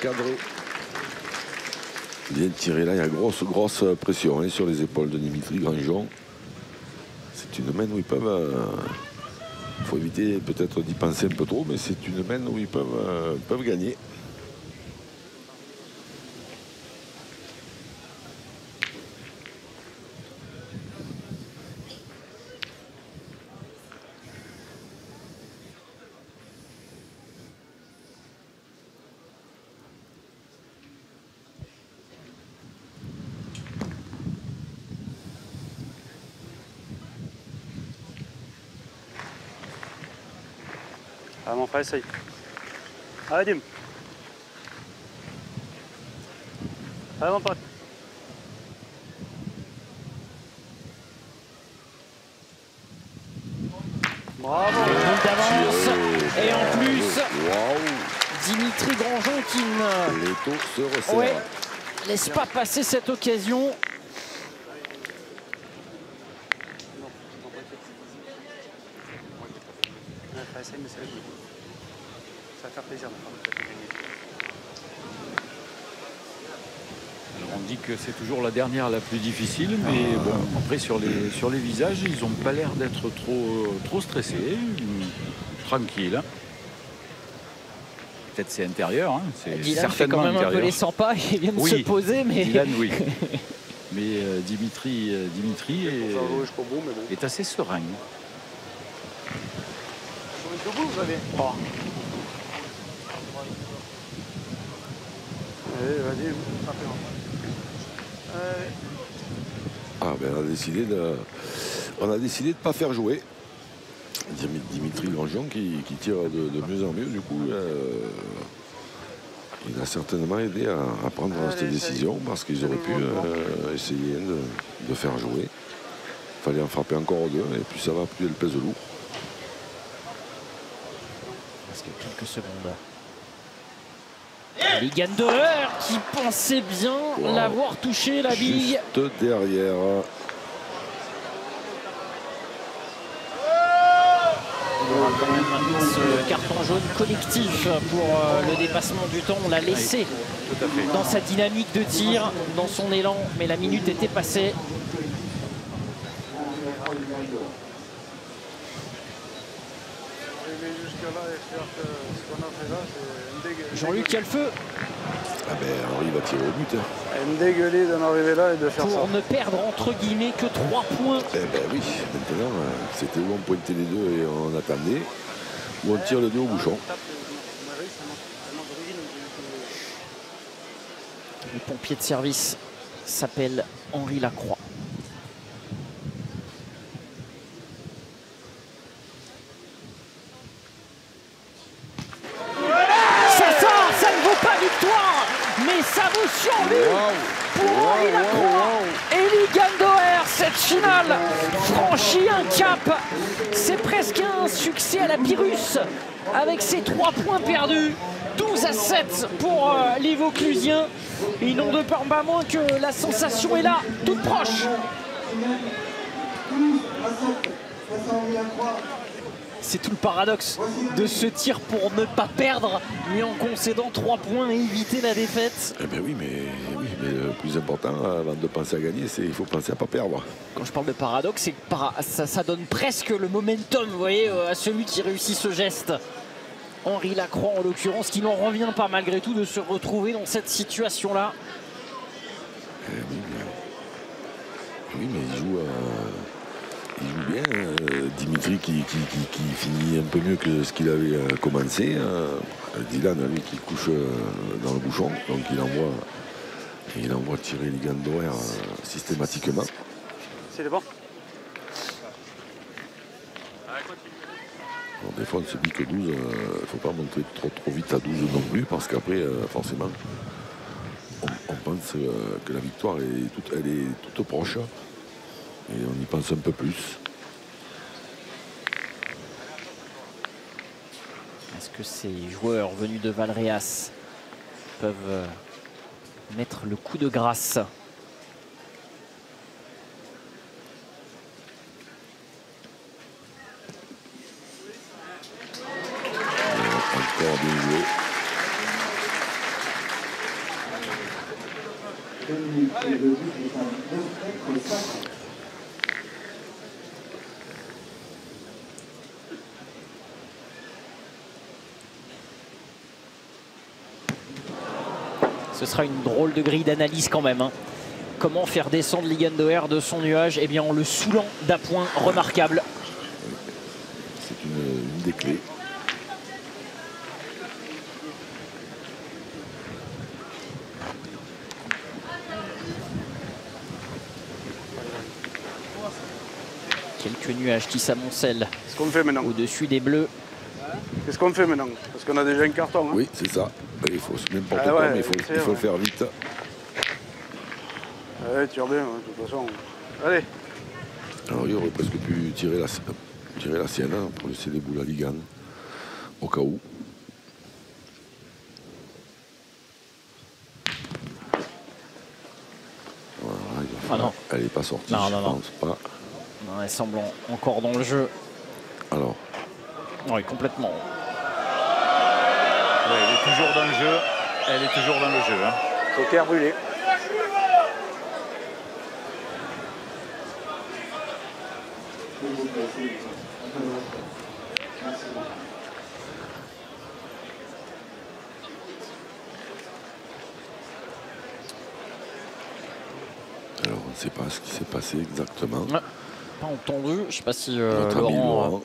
Cadré. Bien tiré là, il y a grosse pression hein, sur les épaules de Dimitri Grandjean. C'est c'est une main où ils peuvent... Il faut éviter peut-être d'y penser un peu trop, mais c'est une main où ils peuvent gagner. Ah mon frère, essaye. Allez, Dim. Allez, mon pote. Bravo. D'avance. Et en plus, Waouh! Dimitri Grandjean qui ne Les taux se resserrent. ouais, laisse pas passer cette occasion. Essaye, mais c'est le goût. Ça va faire plaisir de faire gagner. Alors, on dit que c'est toujours la dernière la plus difficile, mais bon, après sur les visages, ils n'ont pas l'air d'être trop stressés, tranquilles. Peut-être c'est intérieur, hein. C'est Dylan fait quand certainement même un peu intérieur. les 100 pas, il vient de Oui, se poser, mais Dylan, oui. Mais Dimitri est assez serein. Debout, vous avez. Oh. Allez, vas-y, frappez. Ah ben on a décidé de pas faire jouer Dimitri Grandjean qui tire de mieux en mieux. Du coup, il a certainement aidé à prendre cette décision parce qu'ils auraient pu essayer de faire jouer. Il fallait en frapper encore deux et puis ça va, plus elle pèse lourd. parce que quelques secondes. Ligandoer qui pensait bien l'avoir touché, la bille. Juste derrière. Il y aura quand même ce carton jaune collectif pour le dépassement du temps. On l'a laissé dans sa dynamique de tir, dans son élan, mais la minute était passée. Jean-Luc, il y a le feu. Ah ben Henri va tirer au but. Me dégueuler d'en arriver là et de faire ça. Pour ne perdre entre guillemets que 3 points. Eh ben oui, maintenant c'était où on pointait les deux et on attendait, ou on tire les deux au bouchon. Le pompier de service s'appelle Henri Lacroix. Ça ne vaut pas victoire, mais ça vaut survie pour Henri Lacroix et Ligandoer. Cette finale franchit un cap. C'est presque un succès à la Pyrrhus avec ses 3 points perdus. 12-7 pour les Vauclusiens. Ils n'ont de pas moins que la sensation est là, toute proche. C'est tout le paradoxe de ce tir pour ne pas perdre, mais en concédant 3 points et éviter la défaite. Eh ben oui, mais le plus important avant de penser à gagner, c'est qu'il faut penser à ne pas perdre. Quand je parle de paradoxe, c'est que ça donne presque le momentum, vous voyez, à celui qui réussit ce geste. Henri Lacroix en l'occurrence, qui n'en revient pas malgré tout de se retrouver dans cette situation-là. Oui, mais il joue bien. Dimitri qui finit un peu mieux que ce qu'il avait commencé. Dylan, lui, qui couche dans le bouchon. Donc il envoie tirer Ligandoer systématiquement. C'est bon. Alors, des fois, on se dit que 12, il ne faut pas monter trop vite à 12 non plus, parce qu'après, forcément, on pense que la victoire elle est toute proche. Et on y pense un peu plus. Est-ce que ces joueurs venus de Valréas peuvent mettre le coup de grâce? Encore bien joué. Ce sera une drôle de grille d'analyse quand même. Hein. Comment faire descendre Liggendoer de son nuage? Eh bien en le saoulant d'appoint remarquable. C'est une des clés. Quelques nuages qui s'amoncellent Qu'est-ce qu'on fait maintenant? Au-dessus des bleus. Qu'est-ce qu'on fait maintenant? Parce qu'on a déjà un carton. Hein. Oui, c'est ça. Il faut n'importe quoi, mais il faut le faire vite. Ouais, tire bien, hein, de toute façon. Allez. Alors, il aurait presque pu tirer la sienne hein, pour laisser les boules à Ligan, au cas où. Voilà, non. Elle n'est pas sortie, non, je pense pas. Non, elle semble encore dans le jeu. Alors. Oui, complètement. Ouais, elle est toujours dans le jeu. Elle est toujours dans le jeu. Hein. Joker brûlé. Alors, on ne sait pas ce qui s'est passé exactement. Pas entendu. Je ne sais pas si Notre ami Laurent...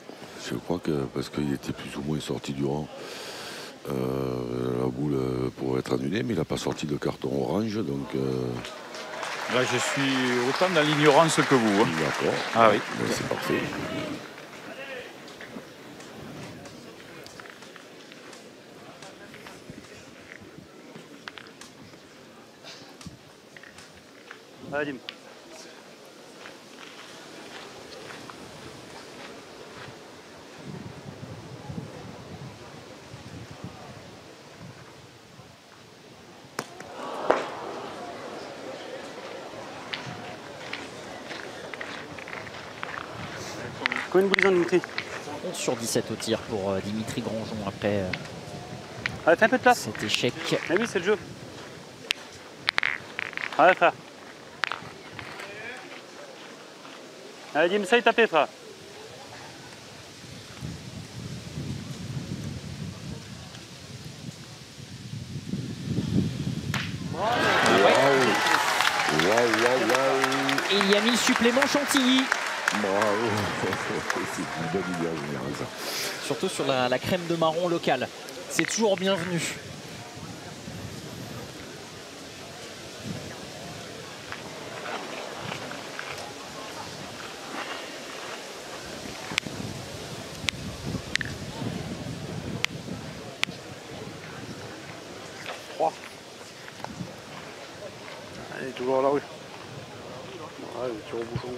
je crois que parce qu'il était plus ou moins sorti du rang, la boule pour être annulée, mais il n'a pas sorti de carton orange, donc... Là, je suis autant dans l'ignorance que vous. Hein. D'accord. Ah oui. C'est parfait. Allez, Dim. Combien de brisons, Dimitri? 11 sur 17 au tir pour Dimitri Grandjean après Allez, fais un peu de place. cet échec. Mais oui, c'est le jeu. Allez, frère. Allez, Dim, ça y taper, frère. Et il y a mis supplément Chantilly. Bravo. C'est une bonne idée en général, ça. Surtout sur la crème de marron locale. C'est toujours bienvenu. Allez, toujours à la rue. Ouais, il tire au bouchon.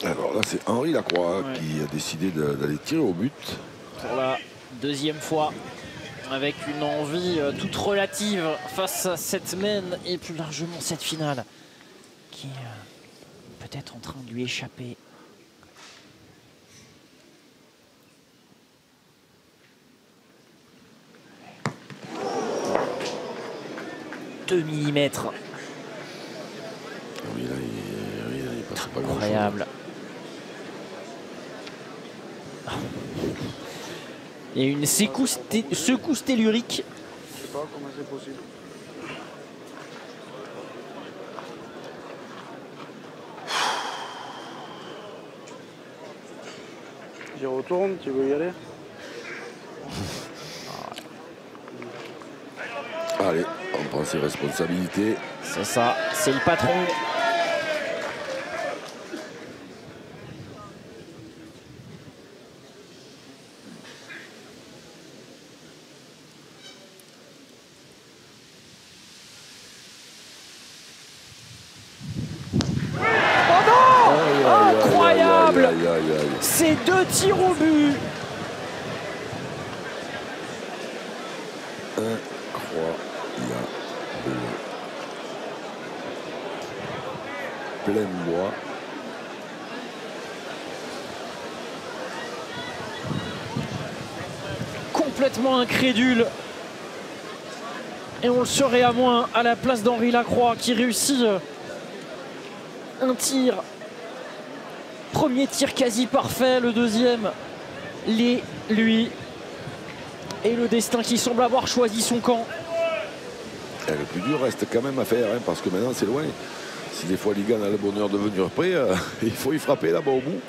Alors là, c'est Henri Lacroix qui a décidé d'aller tirer au but. Pour la deuxième fois, avec une envie toute relative face à cette mène et plus largement cette finale qui est peut-être en train de lui échapper. Millimètres. Oui, là, il passe pas grand-chose. Incroyable. Et une secousse tellurique. Je sais pas comment c'est possible. J'y retourne, tu veux y aller? Allez, on prend ses responsabilités. C'est ça, c'est le patron. Incroyable! Ces deux tirs au but. Incroyable. Plein bois. Complètement incrédule. Et on le serait à moins à la place d'Henri Lacroix qui réussit un tir. Premier tir quasi parfait, le deuxième, lui. Et le destin qui semble avoir choisi son camp. Et le plus dur reste quand même à faire, hein, parce que maintenant c'est loin. Si des fois Ligan a le bonheur de venir près, il faut y frapper là-bas au bout.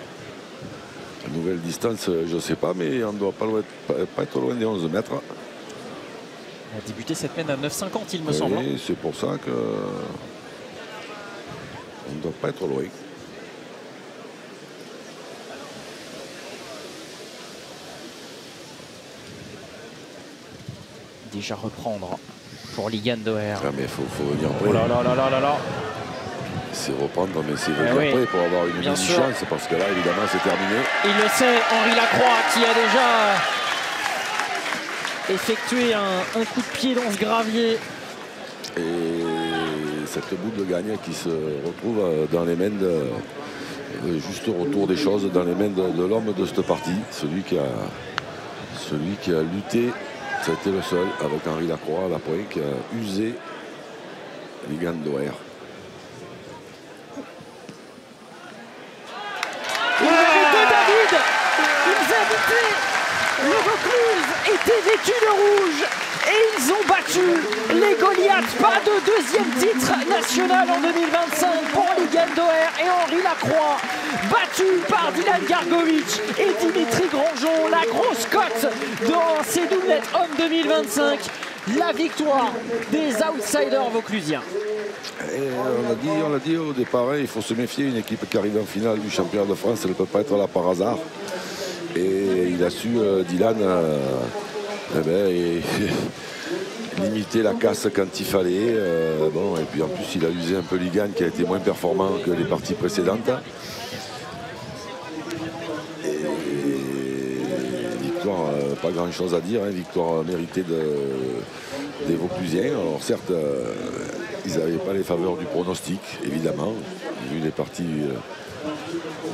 La nouvelle distance, je ne sais pas, mais on ne doit pas être loin des 11 mètres. On a débuté cette mène à 9,50 il me semble. Oui, c'est pour ça que on ne doit pas être loin. Déjà reprendre pour Ligan Doher. Ah, mais il faut venir près. Oh là là là là là là. C'est reprendre, mais c'est venir près pour avoir une mini-chance, parce que là, évidemment, c'est terminé. Il le sait, Henri Lacroix, qui a déjà effectué un coup de pied dans ce gravier. Et cette boule de gagne qui se retrouve dans les mains juste retour des choses dans les mains de l'homme de cette partie, celui qui a lutté. C'était le seul, avec Henri Lacroix à la pointe, qui a usé Ligan Doher. Il méritait David. Ils habitaient le Vaucluse, étaient vêtus de rouge et ils ont battu les Goliaths. Pas de deuxième titre national en 2025 pour Ligan Doher et Henri Lacroix. Battu par Dylan Gargovic et Dimitri Grandjean. La grosse cote dans ces doublettes hommes 2025. La victoire des outsiders vauclusiens. Et on l'a dit au départ, hein, il faut se méfier. Une équipe qui arrive en finale du championnat de France, elle ne peut pas être là par hasard. Et il a su, Dylan, limiter la casse quand il fallait. Bon, et puis en plus, il a usé un peu Ligan, qui a été moins performant que les parties précédentes. Victoire, pas grand chose à dire, hein, victoire méritée des Vauclusiens. Alors certes, ils n'avaient pas les faveurs du pronostic, évidemment, vu les parties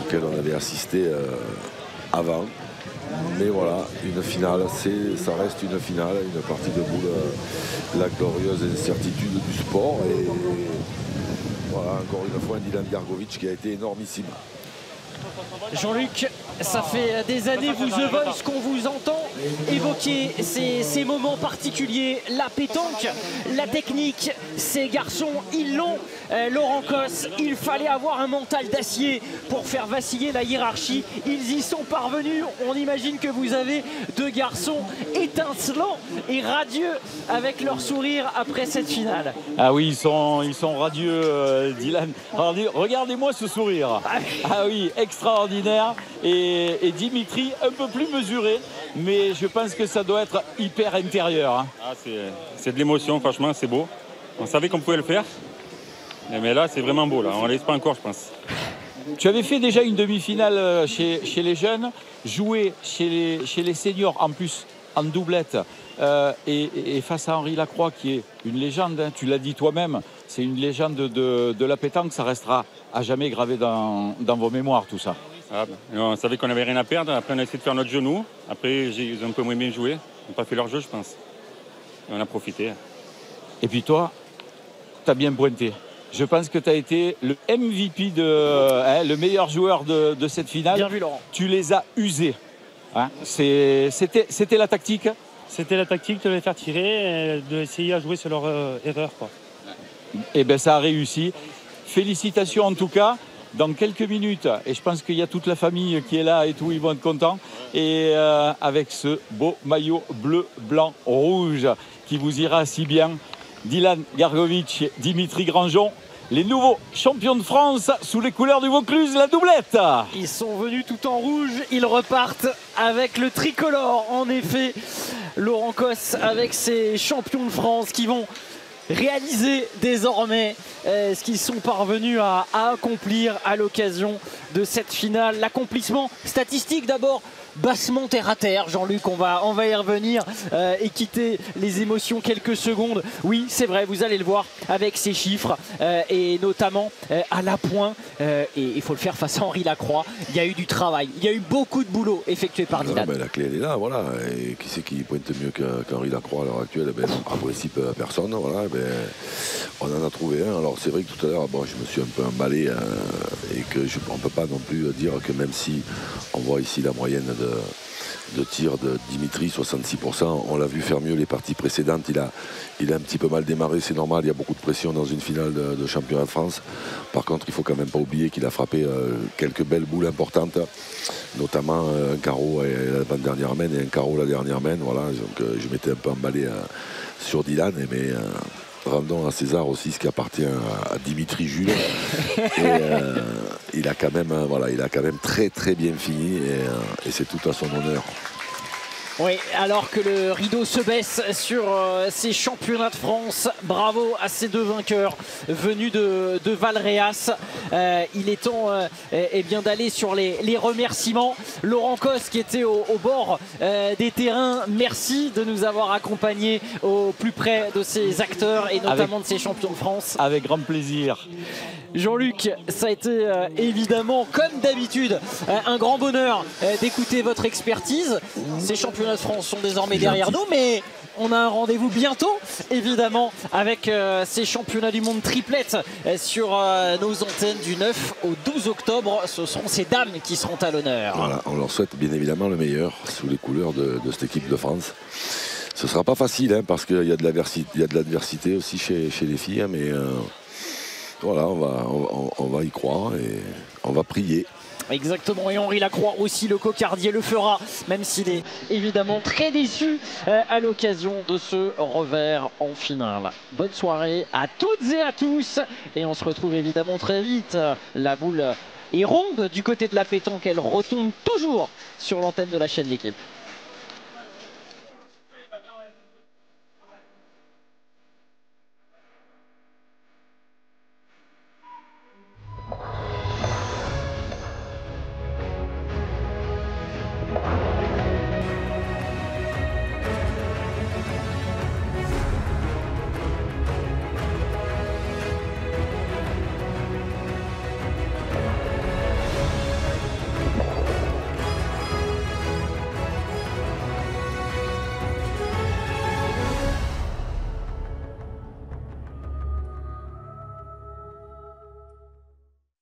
auxquelles on avait assisté avant. Mais voilà, une finale, ça reste une finale, une partie de boule, la glorieuse incertitude du sport. Et voilà, encore une fois, un Dylan Gargovic qui a été énormissime. Jean-Luc, ça fait des années, vous The Voice, qu'on vous entend évoquer ces moments particuliers, la pétanque, la technique. Ces garçons, ils l'ont. Laurent Cos, il fallait avoir un mental d'acier pour faire vaciller la hiérarchie. Ils y sont parvenus. On imagine que vous avez deux garçons étincelants et radieux avec leur sourire après cette finale. Ah oui, ils sont radieux, Dylan. Regardez-moi ce sourire. Ah oui, extraordinaire. Et Dimitri, un peu plus mesuré, mais je pense que ça doit être hyper intérieur. Hein. Ah, c'est de l'émotion, franchement, c'est beau. On savait qu'on pouvait le faire. Mais là, c'est vraiment beau. Là. On ne laisse pas encore, je pense. Tu avais fait déjà une demi-finale chez les jeunes, joué chez les seniors en plus en doublette et face à Henri Lacroix qui est une légende, hein, tu l'as dit toi-même, c'est une légende de la pétanque, ça restera à jamais gravé dans vos mémoires tout ça. Ah, on savait qu'on n'avait rien à perdre, après on a essayé de faire notre genou, après ils ont un peu moins bien joué, ils n'ont pas fait leur jeu je pense. Et on a profité. Et puis toi, tu as bien pointé. Je pense que tu as été le MVP, le meilleur joueur de cette finale. Bien vu, Laurent. Tu les as usés. Hein, c'était la tactique. C'était la tactique de les faire tirer, d'essayer à jouer sur leur erreur. Et bien ça a réussi. Félicitations en tout cas. Dans quelques minutes, et je pense qu'il y a toute la famille qui est là et tout, ils vont être contents. Et avec ce beau maillot bleu, blanc, rouge qui vous ira si bien. Dylan Gargovic, Dimitri Grandjean, les nouveaux champions de France sous les couleurs du Vaucluse, la doublette. Ils sont venus tout en rouge, ils repartent avec le tricolore. En effet, Laurent Cos avec ses champions de France qui vont réaliser désormais ce qu'ils sont parvenus à accomplir à l'occasion de cette finale. L'accomplissement statistique d'abord, bassement terre à terre, Jean-Luc, on va y revenir et quitter les émotions quelques secondes. Oui, c'est vrai, vous allez le voir avec ces chiffres et notamment à la pointe et il faut le faire face à Henri Lacroix. Il y a eu du travail, il y a eu beaucoup de boulot effectué par Dylan. La clé elle est là, voilà. Et qui c'est qui pointe mieux qu'Henri Lacroix à l'heure actuelle? En principe, personne. Voilà, on en a trouvé un. Alors c'est vrai que tout à l'heure, je me suis un peu emballé et on ne peut pas non plus dire que même si on voit ici la moyenne de tir de Dimitri, 66%, on l'a vu faire mieux les parties précédentes. Il a un petit peu mal démarré, c'est normal, il y a beaucoup de pression dans une finale de championnat de France. Par contre, il ne faut quand même pas oublier qu'il a frappé quelques belles boules importantes, notamment un carreau la dernière main et un carreau la dernière main. Voilà, donc je m'étais un peu emballé sur Dylan, mais rendons à César aussi ce qui appartient à Dimitri Jules. Et il a quand même très très bien fini et c'est tout à son honneur. Oui, alors que le rideau se baisse sur ces championnats de France, bravo à ces deux vainqueurs venus de Valréas. Il est temps bien d'aller sur les remerciements. Laurent Cos qui était au bord des terrains, merci de nous avoir accompagnés au plus près de ces acteurs et notamment de ces champions de France. Avec grand plaisir. Jean-Luc, ça a été évidemment, comme d'habitude, un grand bonheur d'écouter votre expertise. Ces championnats de France sont désormais derrière nous, mais on a un rendez-vous bientôt, évidemment, avec ces championnats du monde triplette sur nos antennes du 9 au 12 octobre. Ce seront ces dames qui seront à l'honneur. Voilà, on leur souhaite bien évidemment le meilleur sous les couleurs de cette équipe de France. Ce ne sera pas facile, parce qu'il y a de l'adversité aussi chez les filles, mais voilà, on va y croire et on va prier. Exactement, et Henri Lacroix aussi, le cocardier, le fera, même s'il est évidemment très déçu à l'occasion de ce revers en finale. Bonne soirée à toutes et à tous, et on se retrouve évidemment très vite. La boule est ronde du côté de la pétanque, elle retombe toujours sur l'antenne de la chaîne L'Équipe.